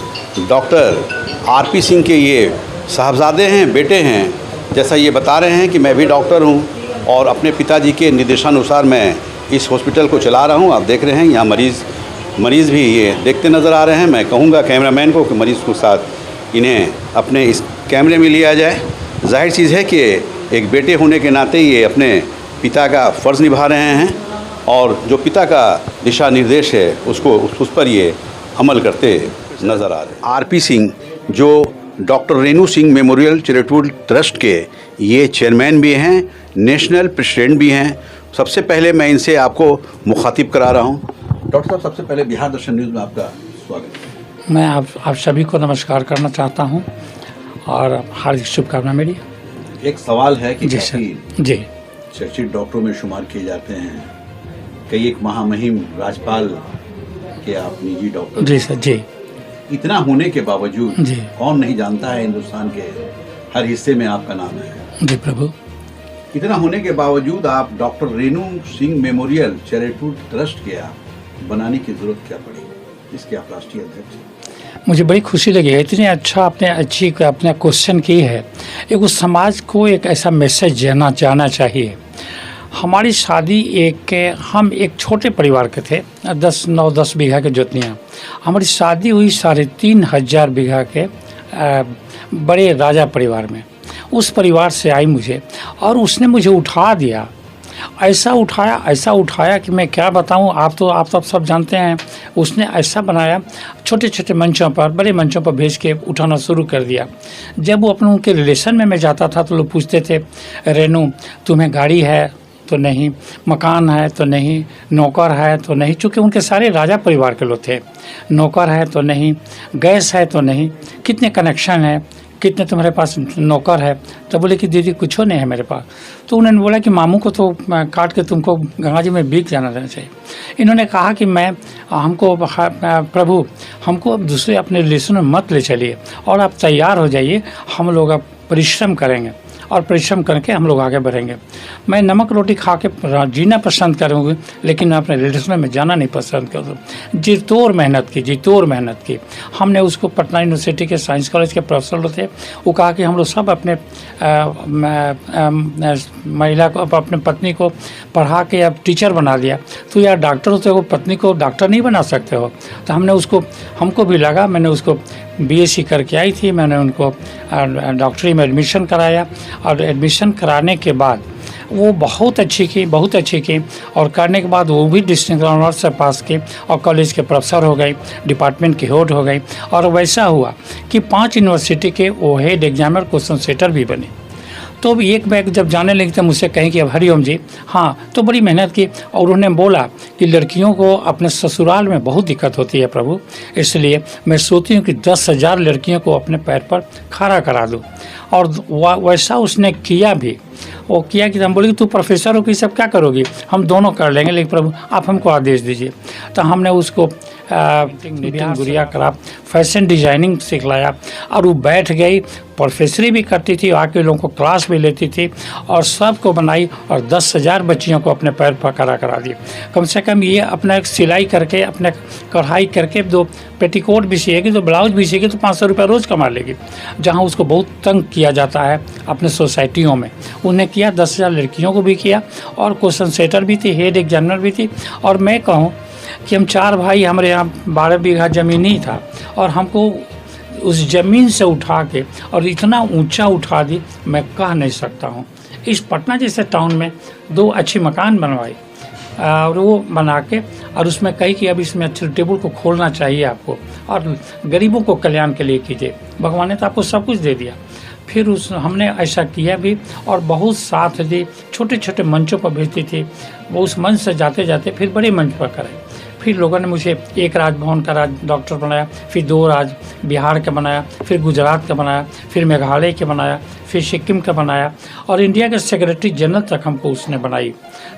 डॉक्टर आरपी सिंह के ये साहबजादे हैं, बेटे हैं। जैसा ये बता रहे हैं कि मैं भी डॉक्टर हूँ और अपने पिताजी के निर्देशानुसार मैं इस हॉस्पिटल को चला रहा हूँ। आप देख रहे हैं यहाँ मरीज़ भी ये देखते नज़र आ रहे हैं। मैं कहूँगा कैमरामैन को कि मरीज़ के साथ इन्हें अपने इस कैमरे में लिया जाए। जाहिर चीज़ है कि एक बेटे होने के नाते ये अपने पिता का फ़र्ज़ निभा रहे हैं और जो पिता का दिशा निर्देश है उस पर ये अमल करते नज़र आ रहे हैं। आरपी सिंह जो doctor Renu Singh memorial charitable trust के ये चेयरमैन भी हैं, नेशनल प्रेसिडेंट भी हैं। सबसे पहले मैं इनसे आपको मुखातिब करा रहा हूँ। डॉक्टर साहब, सबसे पहले बिहार दर्शन न्यूज़ में आपका स्वागत है। मैं आप सभी को नमस्कार करना चाहता हूँ और हार्दिक शुभकामना मेरी। एक सवाल है कि जी सर। जी, चर्चित डॉक्टरों में शुमार किए जाते हैं, कई एक महामहिम राज्यपाल के आप निजी डॉक्टर। जी सर। जी, इतना होने के बावजूद जी, कौन नहीं जानता है हिंदुस्तान के हर हिस्से में आपका नाम है। जी प्रभु। इतना होने के बावजूद आप doctor Renu Singh memorial charitable trust के आप बनाने की जरूरत क्या पड़ी, इसके आप राष्ट्रीय अध्यक्ष हैं? मुझे बड़ी खुशी लगी है, इतनी अच्छा अपने क्वेश्चन की है। एक उस समाज को एक ऐसा मैसेज जाना चाहिए। हमारी शादी हम एक छोटे परिवार के थे, 9-10 बीघा के जोतनियाँ। हमारी शादी हुई 3,500 बीघा के बड़े राजा परिवार में। उस परिवार से आई मुझे और उसने मुझे उठा दिया, ऐसा उठाया कि मैं क्या बताऊं। आप तो सब जानते हैं। उसने ऐसा बनाया, छोटे छोटे मंचों पर, बड़े मंचों पर भेज के उठाना शुरू कर दिया। जब वो अपने उनके रिलेशन में मैं जाता था तो लोग पूछते थे, रेणु तुम्हें गाड़ी है तो नहीं, मकान है तो नहीं, नौकर है तो नहीं, चूँकि उनके सारे राजा परिवार के लोग थे। नौकर है तो नहीं, गैस है तो नहीं, कितने कनेक्शन है, कितने तुम्हारे पास नौकर है। तो बोले कि दीदी कुछ नहीं है मेरे पास। तो उन्होंने बोला कि मामू को तो काट के तुमको गंगा जी में बीत जाना रहना चाहिए। इन्होंने कहा कि प्रभु हमको अब दूसरे अपने रिलेशन में मत ले चलिए और आप तैयार हो जाइए, हम लोग अब परिश्रम करेंगे और परिश्रम करके हम लोग आगे बढ़ेंगे। मैं नमक रोटी खा के जीना पसंद करूँगी, लेकिन मैं अपने रिलेशन में जाना नहीं पसंद करूँ। जी तोड़ मेहनत की। हमने उसको पटना यूनिवर्सिटी के साइंस कॉलेज के प्रोफेसर थे, वो कहा कि हम लोग सब अपने महिला को, अपने पत्नी को पढ़ा के अब टीचर बना दिया। तो यार डॉक्टर होते हो, पत्नी को डॉक्टर नहीं बना सकते हो। तो हमको भी लगा, मैंने उसको बीएससी करके आई थी, मैंने उनको डॉक्टरी में एडमिशन कराया और एडमिशन कराने के बाद वो बहुत अच्छी की और करने के बाद वो भी डिस्टिंक्शन ऑनर्स से पास की और कॉलेज के प्रोफेसर हो गई, डिपार्टमेंट की हेड हो गई। और वैसा हुआ कि 5 यूनिवर्सिटी के वो हेड एग्जामिनर क्वेश्चन सेटर भी बने। तो एक बैग जब जाने लगी तो मुझसे कहीं कि अब हरिओम जी, हाँ, तो बड़ी मेहनत की और उन्होंने बोला कि लड़कियों को अपने ससुराल में बहुत दिक्कत होती है प्रभु, इसलिए मैं सोचती हूँ कि 10,000 लड़कियों को अपने पैर पर खड़ा करा दूँ। और वैसा उसने किया भी। वो किया कि हम बोले कि तू प्रोफेसर हो कि सब क्या करोगी, हम दोनों कर लेंगे, लेकिन प्रभु आप हमको आदेश दीजिए। तो हमने उसको गुड़िया करा, फैशन डिजाइनिंग सिखलाया और वो बैठ गई, प्रोफेसरी भी करती थी, आके लोगों को क्लास भी लेती थी और सबको बनाई और 10,000 बच्चियों को अपने पैर पर खड़ा करा दिए। कम से कम ये अपना एक सिलाई करके, अपने कढ़ाई करके 2 पेटीकोट भी सिएगी, 2 ब्लाउज भी सिएगी तो 500 रुपये रोज़ कमा लेगी। जहाँ उसको बहुत तंग किया जाता है अपने सोसाइटियों में, उन्हें किया, 10,000 लड़कियों को भी किया और क्वेश्चन सेटर भी थी, हेड एग्जामिनर भी थी। और मैं कहूँ कि हम 4 भाई, हमारे यहाँ 12 बीघा ज़मीन ही था और हमको उस ज़मीन से उठा के और इतना ऊंचा उठा दी, मैं कह नहीं सकता हूँ। इस पटना जैसे टाउन में 2 अच्छी मकान बनवाई और वो बना के और उसमें कही कि अब इसमें चैरिटेबल को खोलना चाहिए आपको और गरीबों को कल्याण के लिए कीजिए। भगवान ने तो आपको सब कुछ दे दिया। फिर हमने ऐसा किया भी और बहुत साथ दी, छोटे छोटे मंचों पर भेजती थी। वो उस मंच से जाते जाते फिर बड़े मंच पर करें। फिर लोगों ने मुझे एक राजभवन का डॉक्टर बनाया, फिर 2 बिहार का बनाया, फिर गुजरात का बनाया, फिर मेघालय के बनाया, फिर सिक्किम का बनाया और इंडिया के सेक्रेटरी जनरल तक हमको उसने बनाई।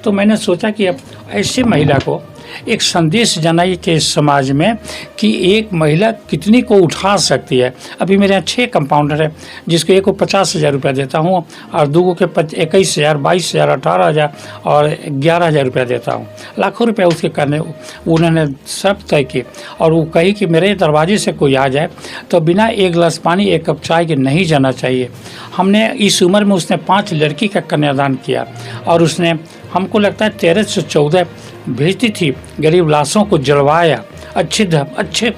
तो मैंने सोचा कि अब ऐसे महिला को एक संदेश जनाई के समाज में कि एक महिला कितनी को उठा सकती है। अभी मेरे यहाँ 6 कंपाउंडर है, जिसको एक को 50,000 रुपया देता हूँ और 2 के 21,000, 22,000, 18,000 और 11,000 रुपया देता हूँ। लाखों रुपया उसके करने उन्होंने सब तय किए और वो कही कि मेरे दरवाजे से कोई आ जाए तो बिना एक गिलास पानी, एक कप चाय के नहीं जाना चाहिए। हमने इस उम्र में उसने 5 लड़की का कन्यादान किया और उसने हमको लगता है 13 से 14 भेजती थी, गरीब लाशों को जलवाया, अच्छे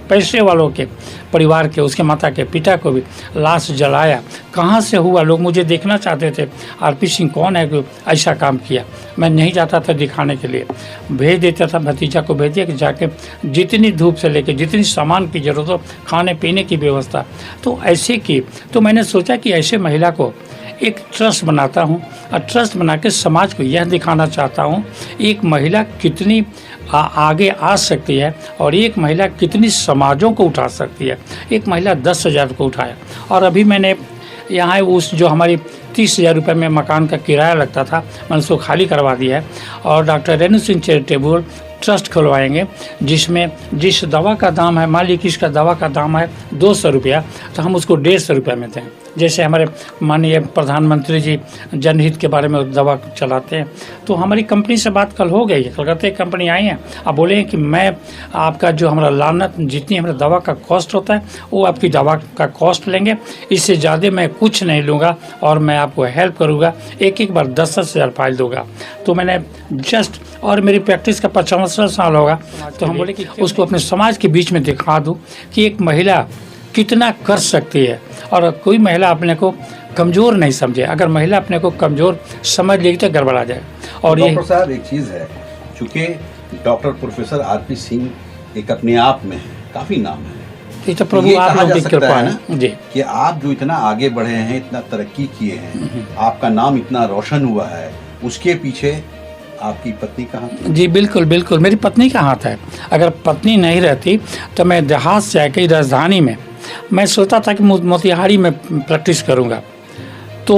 पैसे वालों के परिवार के, उसके माता के पिता को भी लाश जलाया। कहाँ से हुआ, लोग मुझे देखना चाहते थे आरपी सिंह कौन है कि ऐसा काम किया। मैं नहीं जाता था दिखाने के लिए, भेज देता था, भतीजा को भेज दिया कि जाके जितनी धूप से लेके जितनी सामान की ज़रूरत हो, खाने पीने की व्यवस्था, तो ऐसे की। तो मैंने सोचा कि ऐसे महिला को एक ट्रस्ट बनाता हूँ और ट्रस्ट बना के समाज को यह दिखाना चाहता हूँ एक महिला कितनी आगे आ सकती है और एक महिला कितनी समाजों को उठा सकती है। एक महिला 10,000 को उठाया और अभी मैंने यहाँ उस जो हमारी 30,000 रुपये में मकान का किराया लगता था, मैंने उसको खाली करवा दिया है और doctor Renu Singh charitable trust खुलवाएंगे, जिसमें जिस दवा का दाम है, मान लीजिए कि इसका दवा का दाम है 200 रुपया, तो हम उसको 150 रुपये में दें। जैसे हमारे माननीय प्रधानमंत्री जी जनहित के बारे में दवा चलाते हैं, तो हमारी कंपनी से बात कल हो गई है, कलकत्ते की कंपनी आई है, अब बोले हैं कि मैं आपका जो हमारा लानत जितनी हमारा दवा का कॉस्ट होता है वो आपकी दवा का कॉस्ट लेंगे, इससे ज़्यादा मैं कुछ नहीं लूँगा और मैं आपको हेल्प करूँगा, एक बार 10,000 फाइल दूँगा। तो मैंने जस्ट, और मेरी प्रैक्टिस का 55 साल होगा, तो हम बोले कि उसको अपने समाज के बीच में दिखा दूँ कि एक महिला कितना कर सकती है और कोई महिला अपने को कमज़ोर नहीं समझे। अगर महिला अपने को कमज़ोर समझ लेगी तो गड़बड़ा जाए। और ये डॉक्टर साहब एक चीज़ है, चूँकि डॉक्टर प्रोफेसर आरपी सिंह एक अपने आप में काफ़ी नाम है, ये तो प्रभु आप लोगों की कृपा है जी, कि आप जो इतना आगे बढ़े हैं, इतना तरक्की किए हैं, आपका नाम इतना रोशन हुआ है, उसके पीछे आपकी पत्नी का हाथ? जी बिल्कुल बिल्कुल, मेरी पत्नी का हाथ है। अगर पत्नी नहीं रहती तो मैं देहात से आके राजधानी में, मैं सोचता था कि मोतिहारी में प्रैक्टिस करूँगा, तो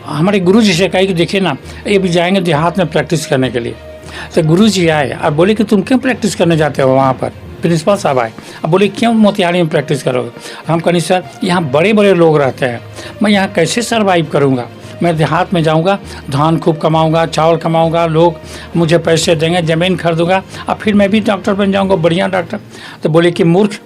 हमारे गुरु जी से कही कि देखिए ना, ये भी जाएंगे देहात में प्रैक्टिस करने के लिए। तो गुरु जी आए और बोले कि तुम क्यों प्रैक्टिस करने जाते हो वहाँ पर। प्रिंसिपल साहब आए, अब बोले क्यों मोतिहारी में प्रैक्टिस करोगे। हम कहीं सर यहाँ बड़े बड़े लोग रहते हैं, मैं यहाँ कैसे सर्वाइव करूँगा। मैं देहात में जाऊंगा, धान खूब कमाऊंगा, चावल कमाऊंगा, लोग मुझे पैसे देंगे, ज़मीन खरीदूंगा और फिर मैं भी डॉक्टर बन जाऊंगा, बढ़िया डॉक्टर। तो बोले कि मूर्ख,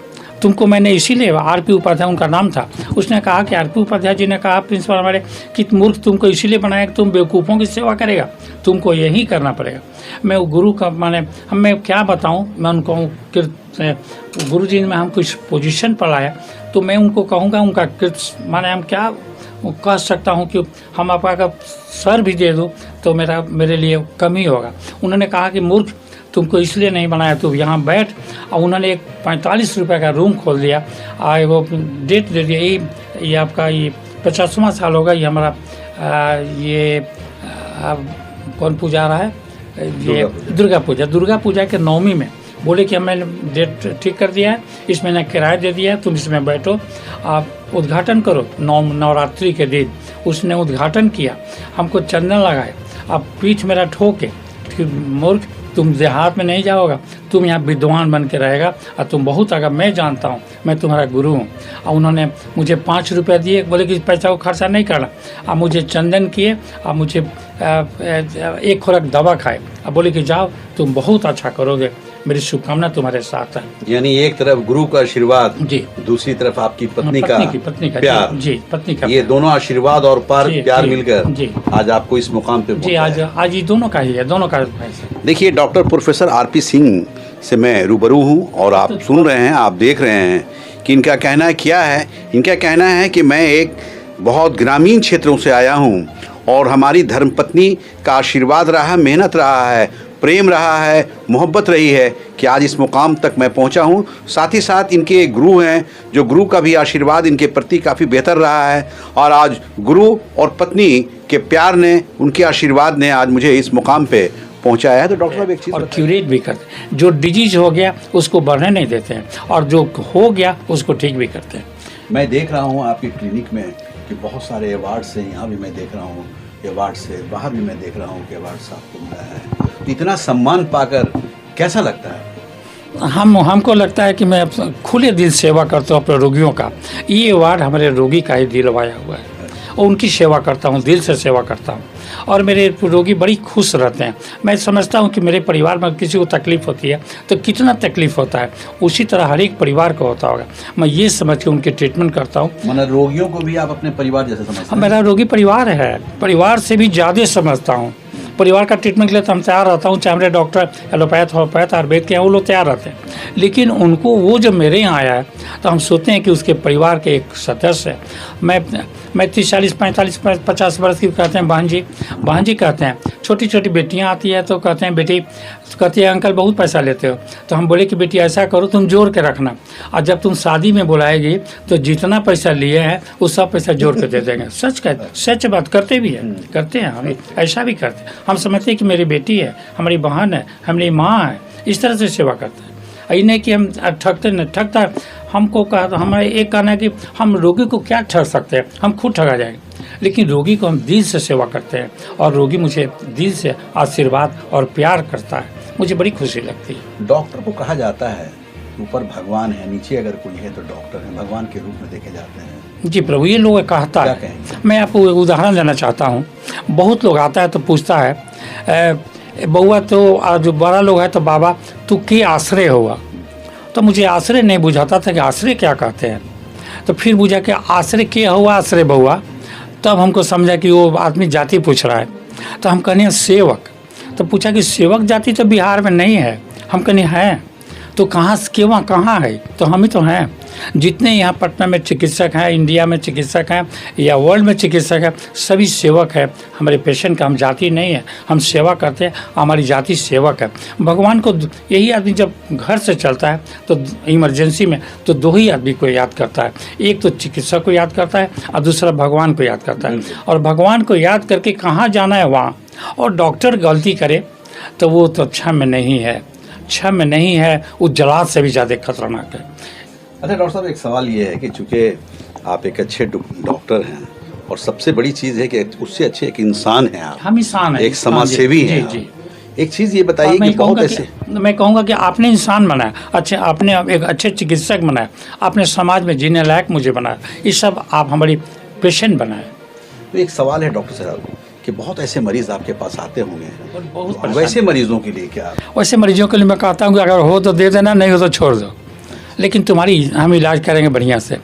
तुमको मैंने इसीलिए, आरपी उपाध्याय उनका नाम था, उसने कहा कि आरपी उपाध्याय जी ने कहा प्रिंसिपल हमारे कि मूर्ख तुमको इसीलिए बनाया कि तुम बेवकूफ़ों की सेवा करेगा, तुमको यही करना पड़ेगा। मैं वो गुरु का माने मैं क्या बताऊँ, मैं उनको गुरु जी ने हमको इस पोजीशन पर लाया, तो मैं उनको कहूँगा उनका माने हम क्या कह सकता हूँ कि हम आपका अगर सर भी दे दूँ तो मेरे लिए कम ही होगा। उन्होंने कहा कि मूर्ख तुमको इसलिए नहीं बनाया, तू यहाँ बैठ। और उन्होंने एक 45 रुपये का रूम खोल दिया और वो डेट दे दिया, ये आपका ये 50वां साल होगा, ये हमारा कौन पूजा रहा है, ये दुर्गा पूजा के 9वीं में बोले कि हमने डेट ठीक कर दिया है, इस महीने किराया दे दिया है, तुम इसमें बैठो, आप उद्घाटन करो नवरात्रि के दिन। उसने उद्घाटन किया, हमको चंदन लगाए, अब पीठ मेरा ठोके कि मूर्ख तुम देहात में नहीं जाओगा, तुम यहाँ विद्वान बन के रहेगा और तुम बहुत अगर मैं जानता हूँ, मैं तुम्हारा गुरु हूँ। और उन्होंने मुझे 5 रुपये दिए, बोले कि पैसा को खर्चा नहीं करना, अब मुझे चंदन किए और मुझे एक खुराक दवा खाए, अब बोले कि जाओ तुम बहुत अच्छा करोगे, मेरी शुभकामना तुम्हारे साथ है। यानी एक तरफ गुरु का आशीर्वाद जी, दूसरी तरफ आपकी पत्नी का प्यार, जी पत्नी का, ये दोनों आशीर्वाद और प्यार मिलकर जी आज आपको इस मुकाम पे जी, आज ये दोनों का ही है, दोनों का। देखिए डॉक्टर प्रोफेसर आरपी सिंह से मैं रूबरू हूँ और आप सुन रहे हैं, आप देख रहे हैं कि इनका कहना क्या है। इनका कहना है कि मैं एक बहुत ग्रामीण क्षेत्रों से आया हूँ और हमारी धर्मपत्नी का आशीर्वाद रहा, मेहनत रहा है, प्रेम रहा है, मोहब्बत रही है कि आज इस मुकाम तक मैं पहुंचा हूं। साथ ही साथ इनके एक गुरु हैं, जो गुरु का भी आशीर्वाद इनके प्रति काफ़ी बेहतर रहा है और आज गुरु और पत्नी के प्यार ने, उनके आशीर्वाद ने आज मुझे इस मुकाम पे पहुंचाया है। तो डॉक्टर साहब एक चीज़ और क्यूरेट भी करते हैं। जो डिजीज हो गया उसको बढ़ने नहीं देते हैं, और जो हो गया उसको ठीक भी करते हैं। मैं देख रहा हूँ आपके क्लिनिक में कि बहुत सारे अवार्ड्स हैं, यहाँ भी मैं देख रहा हूँ अवार्ड से, बाहर भी मैं देख रहा हूँ कि अवार्ड्स आपको मिला है। तो इतना सम्मान पाकर कैसा लगता है? हमको लगता है कि मैं खुले दिल सेवा करता हूँ अपने रोगियों का। ये अवार्ड हमारे रोगी का ही दिलवाया हुआ है, और उनकी सेवा करता हूँ, दिल से सेवा करता हूँ, और मेरे रोगी बड़ी खुश रहते हैं। मैं समझता हूँ कि मेरे परिवार में किसी को तकलीफ़ होती है तो कितना तकलीफ़ होता है, उसी तरह हर एक परिवार को होता होगा। मैं ये समझ के उनके ट्रीटमेंट करता हूँ। मतलब रोगियों को भी आप अपने परिवार जैसे समझते हैं? मेरा रोगी परिवार है, परिवार से भी ज़्यादा समझता हूँ। परिवार का ट्रीटमेंट के लिए तो हम तैयार रहता हूँ, चाहे हमारे डॉक्टर एलोपैथ होम्योपैथ आयुर्वेद के हैं, वो लोग तैयार रहते हैं। लेकिन उनको वो जब मेरे यहाँ आया है तो हम सोचते हैं कि उसके परिवार के एक सदस्य है। मैं 30 40 45 50 वर्ष की कहते हैं बहन जी कहते हैं। छोटी छोटी बेटियाँ आती है तो कहते हैं बेटी, कहती है अंकल बहुत पैसा लेते हो। तो हम बोले कि बेटी ऐसा करो, तुम जोड़ के रखना, और जब तुम शादी में बुलाएगी तो जितना पैसा लिए हैं वो सब पैसा जोड़ के दे देंगे। सच बात करते भी हैं, करते हैं, हम ऐसा भी करते हैं। हम समझते हैं कि मेरी बेटी है, हमारी बहन है, हमारी माँ है, इस तरह से सेवा करते हैं। ये नहीं कि हम ठगते नहीं, ठगता हमको कहा, हमारा एक कहना है कि हम रोगी को क्या ठग सकते हैं, हम खुद ठगा जाएंगे। लेकिन रोगी को हम दिल से सेवा करते हैं, और रोगी मुझे दिल से आशीर्वाद और प्यार करता है, मुझे बड़ी खुशी लगती है। डॉक्टर को कहा जाता है ऊपर भगवान है, नीचे अगर कोई है तो डॉक्टर है, भगवान के रूप में देखे जाते हैं। जी प्रभु, ये लोग कहता है। मैं आपको एक उदाहरण देना चाहता हूँ। बहुत लोग आता है तो पूछता है बउआ, तो जो बड़ा लोग है तो बाबा तू के आश्रय हुआ। तो मुझे आश्रय नहीं बुझाता था कि आश्रय क्या कहते हैं। तो फिर बुझा कि आश्रय क्या हुआ, आश्रय बउआ। तब हमको समझा कि वो आदमी जाति पूछ रहा है। तो हम कहने सेवक। तो पूछा कि सेवक जाति तो बिहार में नहीं है। हम कहने हैं तो कहाँ है? तो हम ही तो हैं। जितने यहाँ पटना में चिकित्सक हैं, इंडिया में चिकित्सक हैं या वर्ल्ड में चिकित्सक हैं, सभी सेवक है। हमारे पेशेंट का हम जाति नहीं है, हम सेवा करते हैं, हमारी जाति सेवक है। भगवान को यही आदमी जब घर से चलता है तो इमरजेंसी में तो दो ही आदमी को याद करता है, एक तो चिकित्सक को याद करता है और दूसरा भगवान को याद करता है। और भगवान को याद करके कहाँ जाना है वहाँ। और डॉक्टर गलती करे तो वो तो क्षम्य नहीं है, क्षम्य नहीं है, वो जलाद से भी ज़्यादा खतरनाक है। अच्छा डॉक्टर साहब, एक सवाल ये है कि चूँकि आप एक अच्छे डॉक्टर हैं और सबसे बड़ी चीज़ है कि उससे अच्छे एक इंसान हैं आप। हम इंसान हैं, एक समाज सेवी हैं। जी। एक चीज़ ये बताइए कि बहुत ऐसे, मैं कहूँगा कि आपने इंसान बनाया, अच्छे आपने एक अच्छे चिकित्सक बनाया, आपने समाज में जीने लायक मुझे बनाया, ये सब आप हमारी पेशेंट बनाए। तो एक सवाल है डॉक्टर साहब कि बहुत ऐसे मरीज आपके पास आते होंगे, बहुत वैसे मरीजों के लिए क्या? वैसे मरीजों के लिए मैं कहता हूँ कि अगर हो तो दे देना, नहीं हो तो छोड़ दो, लेकिन तुम्हारी हम इलाज करेंगे बढ़िया से।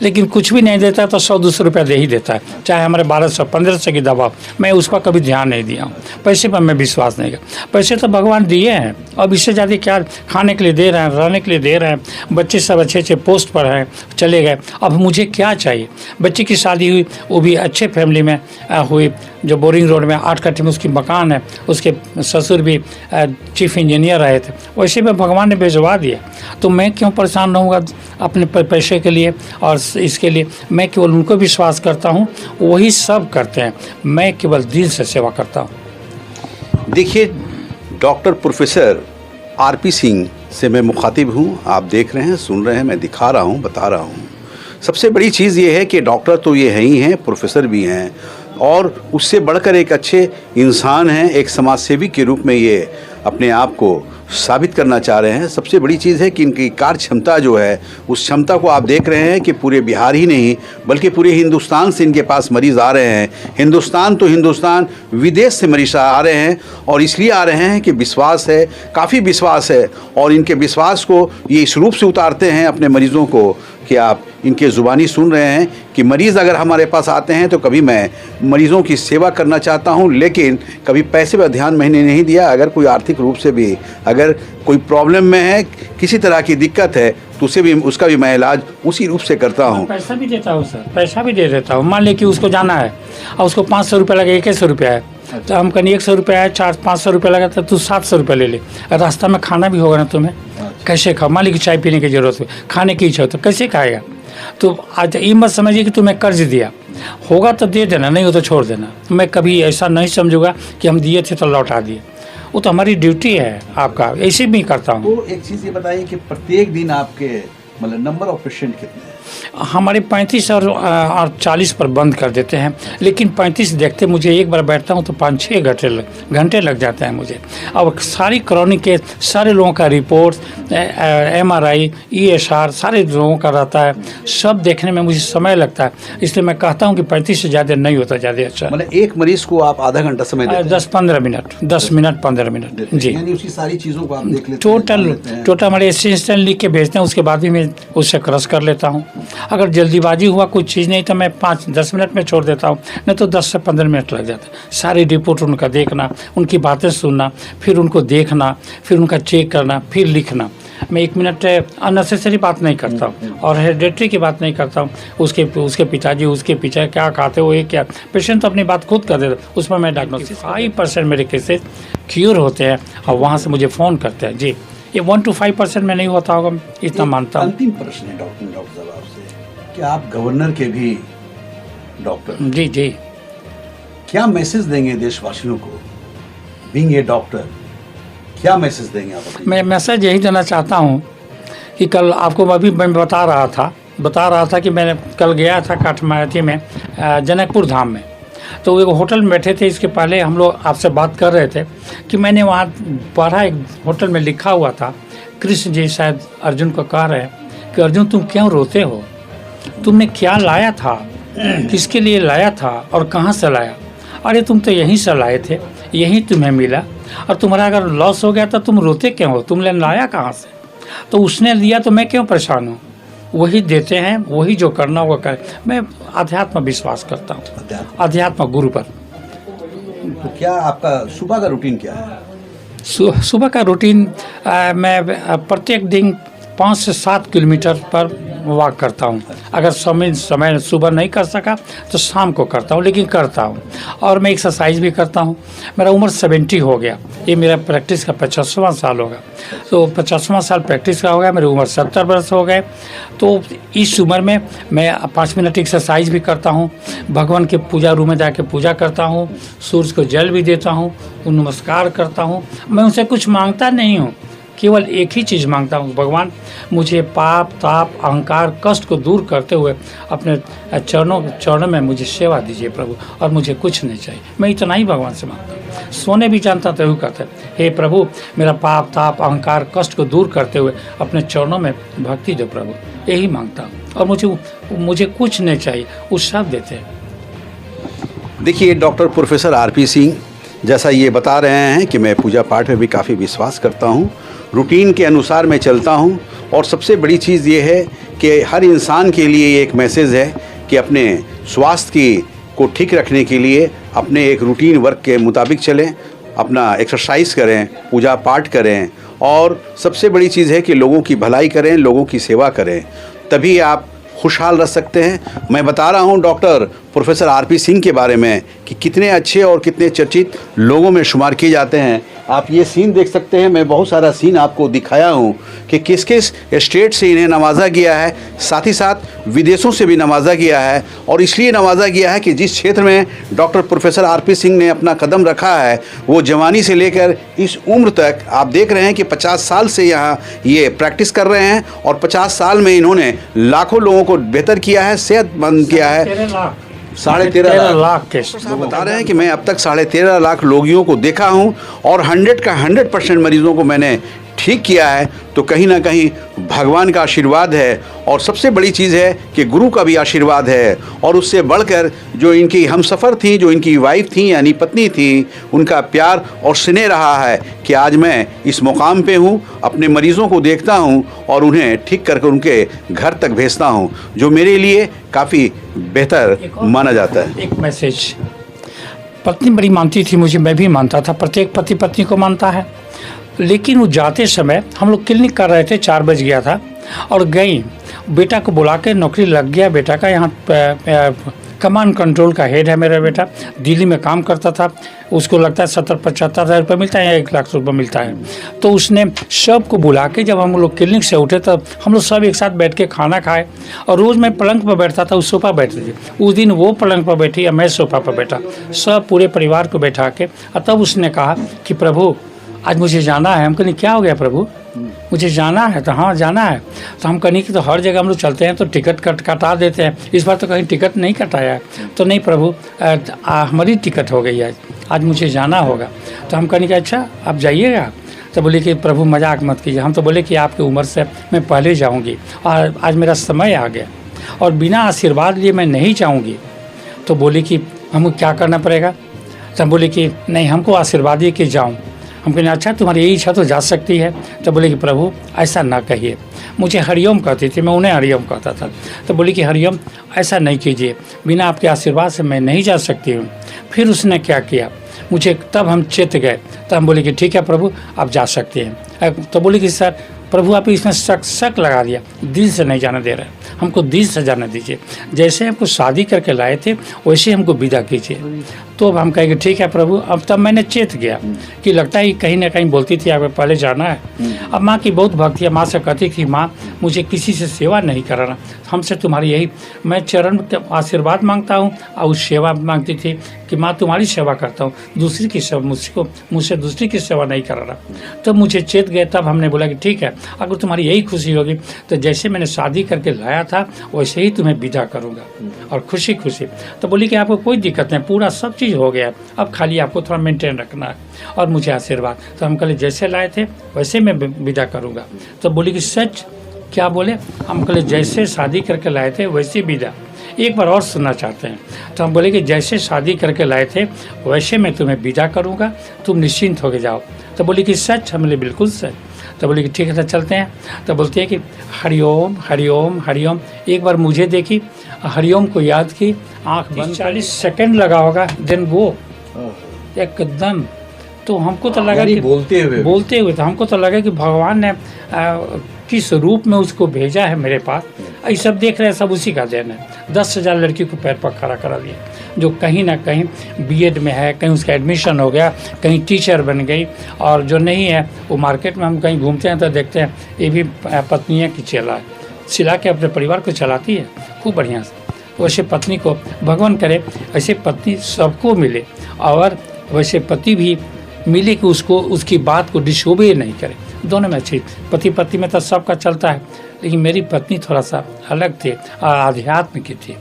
लेकिन कुछ भी नहीं देता तो 100-200 रुपया दे ही देता है, चाहे हमारे 1200-1500 की दवा। मैं उस पर कभी ध्यान नहीं दिया हूँ, पैसे पर मैं विश्वास नहीं किया। पैसे तो भगवान दिए हैं, अब इससे ज़्यादा क्या खाने के लिए दे रहे हैं, रहने के लिए दे रहे हैं। बच्चे सब अच्छे अच्छे पोस्ट पर हैं, चले गए। अब मुझे क्या चाहिए? बच्चे की शादी हुई, वो भी अच्छे फैमिली में हुई, जो बोरिंग रोड में 8 कट्ठे में उसकी मकान है, उसके ससुर भी चीफ इंजीनियर रहे थे। वैसे में भगवान ने भेजवा दिया, तो मैं क्यों परेशान रहूँगा अपने पैसे के लिए और इसके लिए? मैं केवल उनको विश्वास करता हूँ, वही सब करते हैं, मैं केवल दिल से सेवा करता हूँ। देखिए, डॉक्टर प्रोफेसर आरपी सिंह से मैं मुखातिब हूँ। आप देख रहे हैं, सुन रहे हैं, मैं दिखा रहा हूँ, बता रहा हूँ। सबसे बड़ी चीज़ ये है कि डॉक्टर तो ये हैं ही हैं, प्रोफेसर भी हैं, और उससे बढ़कर एक अच्छे इंसान हैं, एक समाज सेवी के रूप में ये अपने आप को साबित करना चाह रहे हैं। सबसे बड़ी चीज़ है कि इनकी कार्य क्षमता जो है, उस क्षमता को आप देख रहे हैं कि पूरे बिहार ही नहीं बल्कि पूरे हिंदुस्तान से इनके पास मरीज़ आ रहे हैं। हिंदुस्तान तो हिंदुस्तान, विदेश से मरीज़ आ रहे हैं, और इसलिए आ रहे हैं कि विश्वास है, काफ़ी विश्वास है, और इनके विश्वास को ये इस रूप से उतारते हैं अपने मरीज़ों को कि आप इनके ज़ुबानी सुन रहे हैं कि मरीज़ अगर हमारे पास आते हैं तो कभी मैं मरीज़ों की सेवा करना चाहता हूं, लेकिन कभी पैसे पर ध्यान मैंने नहीं दिया। अगर कोई आर्थिक रूप से भी अगर कोई प्रॉब्लम में है, किसी तरह की दिक्कत है, तो उसे भी उसका भी मैं इलाज उसी रूप से करता हूं। पैसा भी देता हूँ सर, पैसा भी दे देता हूँ। मान ले कि उसको जाना है और उसको 500 रुपये लगे, 100 रुपया है, तो हम कहीं 100 रुपया है, 400-500 रुपया लगा तो तू 700 रुपया ले ले। रास्ता में खाना भी होगा ना तुम्हें, कैसे खाओ? मान ली कि चाय पीने की ज़रूरत है, खाने की इच्छा हो तो कैसे खाएगा? तो आज ये मत समझिए कि तुम्हें कर्ज दिया, होगा तो दे देना, नहीं हो तो छोड़ देना। मैं कभी ऐसा नहीं समझूंगा कि हम दिए थे तो लौटा दिए। वो तो हमारी ड्यूटी है आपका, ऐसे भी करता हूँ। तो एक चीज़ ये बताइए कि प्रत्येक दिन आपके मतलब नंबर ऑफ पेशेंट कितने हैं? हमारे 35 और 40 पर बंद कर देते हैं, लेकिन 35 देखते मुझे एक बार बैठता हूँ तो 5-6 घंटे लग जाते हैं मुझे। अब सारी क्रॉनिक के सारे लोगों का रिपोर्ट, MRI, ESR सारे लोगों का रहता है, सब देखने में मुझे समय लगता है, इसलिए मैं कहता हूँ कि 35 से ज़्यादा नहीं होता ज़्यादा अच्छा। मतलब एक मरीज को आप आधा घंटा समय देते हैं? 10-15 मिनट, 10 मिनट 15 मिनट जी। यानी उसकी सारी चीज़ों को आप देख लेते हैं? टोटल हमारे असिस्टेंट लिख के भेजते हैं, उसके बाद भी मैं उससे क्रॉस कर लेता हूँ। अगर जल्दीबाजी हुआ कुछ चीज़ नहीं तो मैं 5-10 मिनट में छोड़ देता हूँ, नहीं तो 10 से 15 मिनट लग जाता है। सारी रिपोर्ट उनका देखना, उनकी बातें सुनना, फिर उनको देखना, फिर उनका चेक करना, फिर लिखना। मैं 1 मिनट अननेसेसरी बात नहीं करता हूँ और हेरिडेटरी की बात नहीं करता हूँ। उसके पिताजी उसके पीछे क्या खाते हो, ये क्या, पेशेंट तो अपनी बात खुद कर देता है, उसमें मैं डायग्नोसिस 5% मेरे केसेस क्यूर होते हैं और वहाँ से मुझे फ़ोन करते हैं जी। ये 1 to 5% में नहीं होता होगा, इतना मानता हूँ। अंतिम प्रश्न है डॉक्टर साहब आपसे कि आप गवर्नर के भी डॉक्टर? जी जी। क्या मैसेज देंगे देशवासियों को, बीइंग ए डॉक्टर, क्या मैसेज देंगे आप? मैं मैसेज यही देना चाहता हूँ कि कल आपको अभी मैं बता रहा था कि मैंने कल गया था काठमांडू में जनकपुर धाम में, तो एक होटल में बैठे थे। इसके पहले हम लोग आपसे बात कर रहे थे कि मैंने वहाँ पढ़ा, एक होटल में लिखा हुआ था, कृष्ण जी शायद अर्जुन को कह रहे हैं कि अर्जुन तुम क्यों रोते हो, तुमने क्या लाया था, किसके लिए लाया था और कहाँ से लाया? अरे तुम तो यहीं से लाए थे, यहीं तुम्हें मिला, और तुम्हारा अगर लॉस हो गया तो तुम रोते क्यों हो, तुमने लाया कहाँ से? तो उसने लिया तो मैं क्यों परेशान हूँ? वही देते हैं, वही जो करना वो करे। मैं अध्यात्म विश्वास करता हूँ, अध्यात्म गुरु पर। तो क्या आपका सुबह का रूटीन क्या है? सुबह का रूटीन मैं प्रत्येक दिन 5 से 7 किलोमीटर पर वॉक करता हूँ। अगर समय सुबह नहीं कर सका तो शाम को करता हूँ, लेकिन करता हूँ। और मैं एक्सरसाइज भी करता हूँ। मेरा उम्र 70 हो गया, ये मेरा प्रैक्टिस का 50वां साल होगा, तो 50वां साल प्रैक्टिस का हो गया। मेरी उम्र 70 वर्ष हो गए, तो इस उम्र में मैं 5 मिनट एक्सरसाइज भी करता हूँ, भगवान के पूजा रूम में जाके पूजा करता हूँ, सूर्य को जल भी देता हूँ, नमस्कार करता हूँ। मैं उनसे कुछ मांगता नहीं हूँ, केवल एक ही चीज़ मांगता हूँ, भगवान मुझे पाप ताप अहंकार कष्ट को दूर करते हुए अपने चरणों में मुझे सेवा दीजिए प्रभु, और मुझे कुछ नहीं चाहिए। मैं इतना ही भगवान से मांगता हूँ। सोने भी जानता तो कहते हैं, हे प्रभु मेरा पाप ताप अहंकार कष्ट को दूर करते हुए अपने चरणों में भक्ति दो प्रभु, यही मांगता हूँ। और मुझे कुछ नहीं चाहिए, उस सब देते हैं। देखिए डॉक्टर प्रोफेसर आरपी सिंह जैसा ये बता रहे हैं कि मैं पूजा पाठ में भी काफ़ी विश्वास करता हूँ, रूटीन के अनुसार मैं चलता हूँ, और सबसे बड़ी चीज़ ये है कि हर इंसान के लिए एक मैसेज है कि अपने स्वास्थ्य को ठीक रखने के लिए अपने एक रूटीन वर्क के मुताबिक चलें, अपना एक्सरसाइज करें, पूजा पाठ करें, और सबसे बड़ी चीज़ है कि लोगों की भलाई करें, लोगों की सेवा करें, तभी आप खुशहाल रह सकते हैं। मैं बता रहा हूं डॉक्टर प्रोफेसर आरपी सिंह के बारे में कि कितने अच्छे और कितने चर्चित लोगों में शुमार किए जाते हैं। आप ये सीन देख सकते हैं, मैं बहुत सारा सीन आपको दिखाया हूं कि किस किस स्टेट से इन्हें नवाजा गया है, साथ ही साथ विदेशों से भी नवाजा गया है। और इसलिए नवाजा गया है कि जिस क्षेत्र में डॉक्टर प्रोफेसर आरपी सिंह ने अपना कदम रखा है, वो जवानी से लेकर इस उम्र तक आप देख रहे हैं कि 50 साल से यहाँ ये प्रैक्टिस कर रहे हैं, और 50 साल में इन्होंने लाखों लोगों को बेहतर किया है, सेहतमंद किया है। 13.5 लाख के बता रहे हैं कि मैं अब तक 13.5 लाख रोगियों को देखा हूं, और 100 का 100% मरीजों को मैंने ठीक किया है। तो कहीं ना कहीं भगवान का आशीर्वाद है, और सबसे बड़ी चीज़ है कि गुरु का भी आशीर्वाद है, और उससे बढ़कर जो इनकी हमसफ़र थी, जो इनकी वाइफ थी यानी पत्नी थी, उनका प्यार और स्नेह रहा है कि आज मैं इस मुकाम पे हूँ, अपने मरीज़ों को देखता हूँ और उन्हें ठीक करके उनके घर तक भेजता हूँ, जो मेरे लिए काफ़ी बेहतर माना जाता है। एक मैसेज, पत्नी बड़ी मानती थी मुझे, मैं भी मानता था, प्रत्येक पति पत्नी को मानता है, लेकिन वो जाते समय हम लोग क्लिनिक कर रहे थे, 4 बज गया था, और गई, बेटा को बुला के नौकरी लग गया बेटा का, यहाँ कमांड कंट्रोल का हेड है मेरा बेटा, दिल्ली में काम करता था, उसको लगता है 70-75 हज़ार रुपये मिलता है या 1 लाख रुपये मिलता है। तो उसने सबको बुला के, जब हम लोग क्लिनिक से उठे तब हम लोग सब एक साथ बैठ के खाना खाए, और रोज़ मैं पलंग पर बैठता था, उस सोफा बैठती थी, उस दिन वो पलंग पर बैठी या मैं सोफा पर बैठा, सब पूरे परिवार को बैठा के, और तब उसने कहा कि प्रभु आज मुझे जाना है। हम कहीं क्या हो गया प्रभु, मुझे जाना है। तो हाँ जाना है। तो हम कहीं कि तो हर जगह हम लोग चलते हैं तो टिकट कटा देते हैं, इस बार तो कहीं टिकट नहीं कटाया है। तो नहीं प्रभु हमारी टिकट हो गई है, आज मुझे जाना होगा। तो हम कहने कि अच्छा आप जाइएगा। तो बोले कि प्रभु मजाक मत कीजिए। हम तो बोले कि आपकी उम्र से मैं पहले जाऊंगी और आज मेरा समय आ गया और बिना आशीर्वाद लिए मैं नहीं जाऊंगी। तो बोले कि हमको क्या करना पड़ेगा। तो हम बोले कि नहीं हमको आशीर्वाद दिए कि जाऊँ। हम कहने अच्छा तुम्हारी यही इच्छा तो जा सकती है। तो बोले कि प्रभु ऐसा ना कहिए। मुझे हरिओम कहती थी, मैं उन्हें हरिओम कहता था। तो बोली कि हरिओम ऐसा नहीं कीजिए, बिना आपके आशीर्वाद से मैं नहीं जा सकती हूँ। फिर उसने क्या किया, मुझे तब हम चेत गए। तो हम बोले कि ठीक है प्रभु आप जा सकते हैं। तो बोले कि सर प्रभु आप इसमें शक लगा दिया, दिल से नहीं जाने दे रहे, हमको दिल से जाने दीजिए। जैसे हमको शादी करके लाए थे वैसे हमको विदा कीजिए। तो अब हम कहेंगे ठीक है प्रभु। अब तब मैंने चेत गया कि लगता है कहीं ना कहीं बोलती थी आप पहले जाना है। अब माँ की बहुत भक्ति है। माँ से कहती थी माँ मुझे किसी से सेवा नहीं कराना, हमसे तुम्हारी यही मैं चरण आशीर्वाद मांगता हूँ और उस सेवा मांगती थी कि माँ तुम्हारी सेवा करता हूँ, दूसरी की सेवा मुझसे दूसरी की सेवा नहीं कराना। तो मुझे चेत गए। तब हमने बोला कि ठीक है अगर तुम्हारी यही खुशी होगी तो जैसे मैंने शादी करके लाया था वैसे ही तुम्हें विदा करूँगा और खुशी खुशी। तो बोली कि आपको कोई दिक्कत नहीं, पूरा सब चीज़ हो गया, अब खाली आपको थोड़ा मेंटेन रखना है और मुझे आशीर्वाद। तो हम कहे जैसे लाए थे वैसे मैं विदा करूँगा। तो बोली कि सच क्या बोले। हम कहे जैसे शादी करके लाए थे वैसे विदा। एक बार और सुनना चाहते हैं। तो हम बोले कि जैसे शादी करके लाए थे वैसे मैं तुम्हें विदा करूँगा, तुम निश्चिंत होके जाओ। तो बोली कि सच। हम बोले बिल्कुल सच। तो बोले कि ठीक है तो चलते हैं। तो बोलते हैं कि हरिओम हरिओम हरिओम। एक बार मुझे देखी, हरिओम को याद की, आँख बंद, 40 सेकंड लगा होगा, देन वो एकदम। तो हमको तो लगा कि बोलते हुए तो हमको तो लगा कि भगवान ने किस रूप में उसको भेजा है मेरे पास। ये सब देख रहे हैं, सब उसी का देन है। 10,000 लड़की को पैर पर खड़ा करा दिया, जो कहीं ना कहीं बीएड में है, कहीं उसका एडमिशन हो गया, कहीं टीचर बन गई, और जो नहीं है वो मार्केट में हम कहीं घूमते हैं तो देखते हैं ये भी पत्नियाँ की चेला है, सिला के अपने परिवार को चलाती है खूब बढ़िया से। वैसे पत्नी को भगवान करे ऐसे पत्नी सबको मिले और वैसे पति भी मिले कि उसको उसकी बात को डिसोबे नहीं करे। दोनों में अच्छी, पति पत्नी में तो सबका चलता है, लेकिन मेरी पत्नी थोड़ा सा अलग थी और आध्यात्म की थी।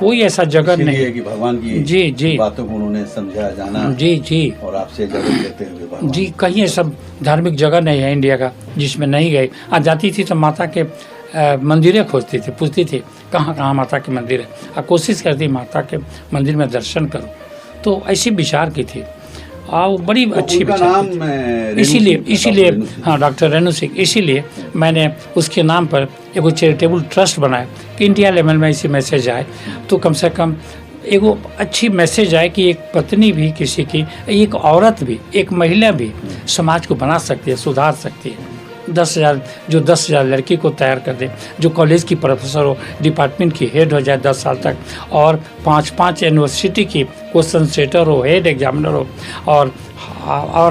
कोई ऐसा जगह नहीं है कि भगवान की जी बातों को उन्होंने समझा जाना जी और आपसे जगह लेते हुए जी। कहीं ऐसा धार्मिक जगह नहीं है इंडिया का जिसमें नहीं गई। आज जाती थी तो माता के मंदिरें खोजती थी, पूछती थी कहाँ कहाँ माता के मंदिर है, और कोशिश करती माता के मंदिर में दर्शन करूँ। तो ऐसी विचार की थी और बड़ी अच्छी विचार। इसीलिए हाँ डॉक्टर रेणु सिंह, इसीलिए मैंने उसके नाम पर एक चैरिटेबल ट्रस्ट बनाया कि इंडिया लेवल में ऐसी मैसेज आए तो कम से कम एगो अच्छी मैसेज आए कि एक पत्नी भी किसी की, एक औरत भी, एक महिला भी समाज को बना सकती है, सुधार सकती है। 10,000 लड़की को तैयार कर दे, जो कॉलेज की प्रोफेसर हो, डिपार्टमेंट की हेड हो जाए 10 साल तक, और 5 यूनिवर्सिटी की क्वेश्चन सेटर हो, हेड एग्जामिनर हो, और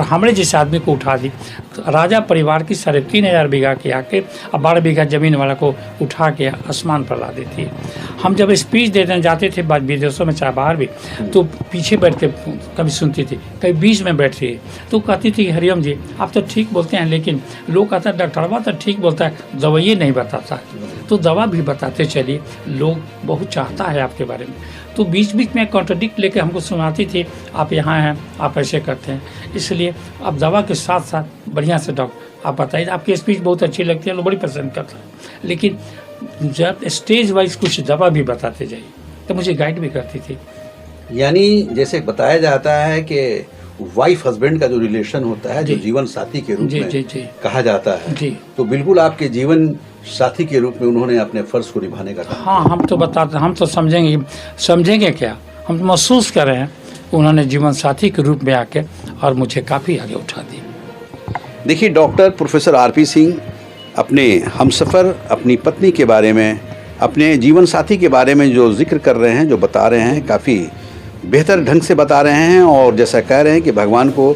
हमारे जैसे आदमी को उठा दी। तो राजा परिवार की 3,500 बीघा की आके अब 12 बीघा ज़मीन वाला को उठा के आसमान पर ला देती है। हम जब स्पीच देने जाते थे विदेशों में चाहे बाहर भी, तो पीछे बैठ के कभी सुनती थी, कभी बीच में बैठती है, तो कहती थी हरिओम जी आप तो ठीक बोलते हैं, लेकिन लोग कहता है डॉक्टरवा तो ठीक बोलता है, दवाइयाँ नहीं बताता। तो दवा भी बताते चलिए, लोग बहुत चाहता है आपके बारे में। तो बीच बीच में कॉन्ट्रडिक्ट लेके हमको सुनाती थी, आप यहाँ हैं, आप ऐसे करते हैं। इसलिए अब दवा के साथ साथ बढ़िया से डॉक्टर आप बताइए, आपकी स्पीच बहुत अच्छी लगती है, लोग बड़ी पसंद करता है, लेकिन जब स्टेज वाइज कुछ दवा भी बताते जाइए तो मुझे गाइड भी करती थी। यानी जैसे बताया जाता है कि वाइफ हस्बैंड का जो रिलेशन होता है, जो जीवन साथी के रूप में कहा जाता है, तो बिल्कुल आपके जीवन साथी के रूप में उन्होंने अपने फर्ज को निभाने का काम। हाँ हम तो बताते, हम तो समझेंगे क्या, हम तो महसूस कर रहे हैं, उन्होंने जीवन साथी के रूप में आके और मुझे काफ़ी आगे उठा दी। देखिए डॉक्टर प्रोफेसर आरपी सिंह अपने हमसफ़र, अपनी पत्नी के बारे में, अपने जीवन साथी के बारे में जो जिक्र कर रहे हैं, जो बता रहे हैं, काफ़ी बेहतर ढंग से बता रहे हैं। और जैसा कह रहे हैं कि भगवान को,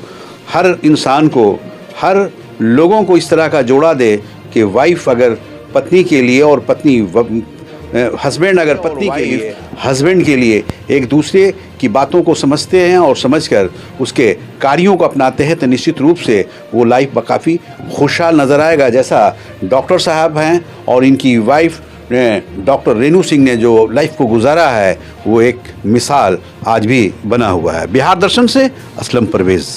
हर इंसान को, हर लोगों को इस तरह का जोड़ा दे कि वाइफ अगर पत्नी के लिए और पत्नी हस्बैंड अगर पत्नी के लिए, हस्बैंड के लिए एक दूसरे की बातों को समझते हैं और समझकर उसके कार्यों को अपनाते हैं तो निश्चित रूप से वो लाइफ काफ़ी खुशहाल नज़र आएगा। जैसा डॉक्टर साहब हैं और इनकी वाइफ डॉक्टर रेणु सिंह ने जो लाइफ को गुजारा है वो एक मिसाल आज भी बना हुआ है। बिहार दर्शन से असलम परवेज़।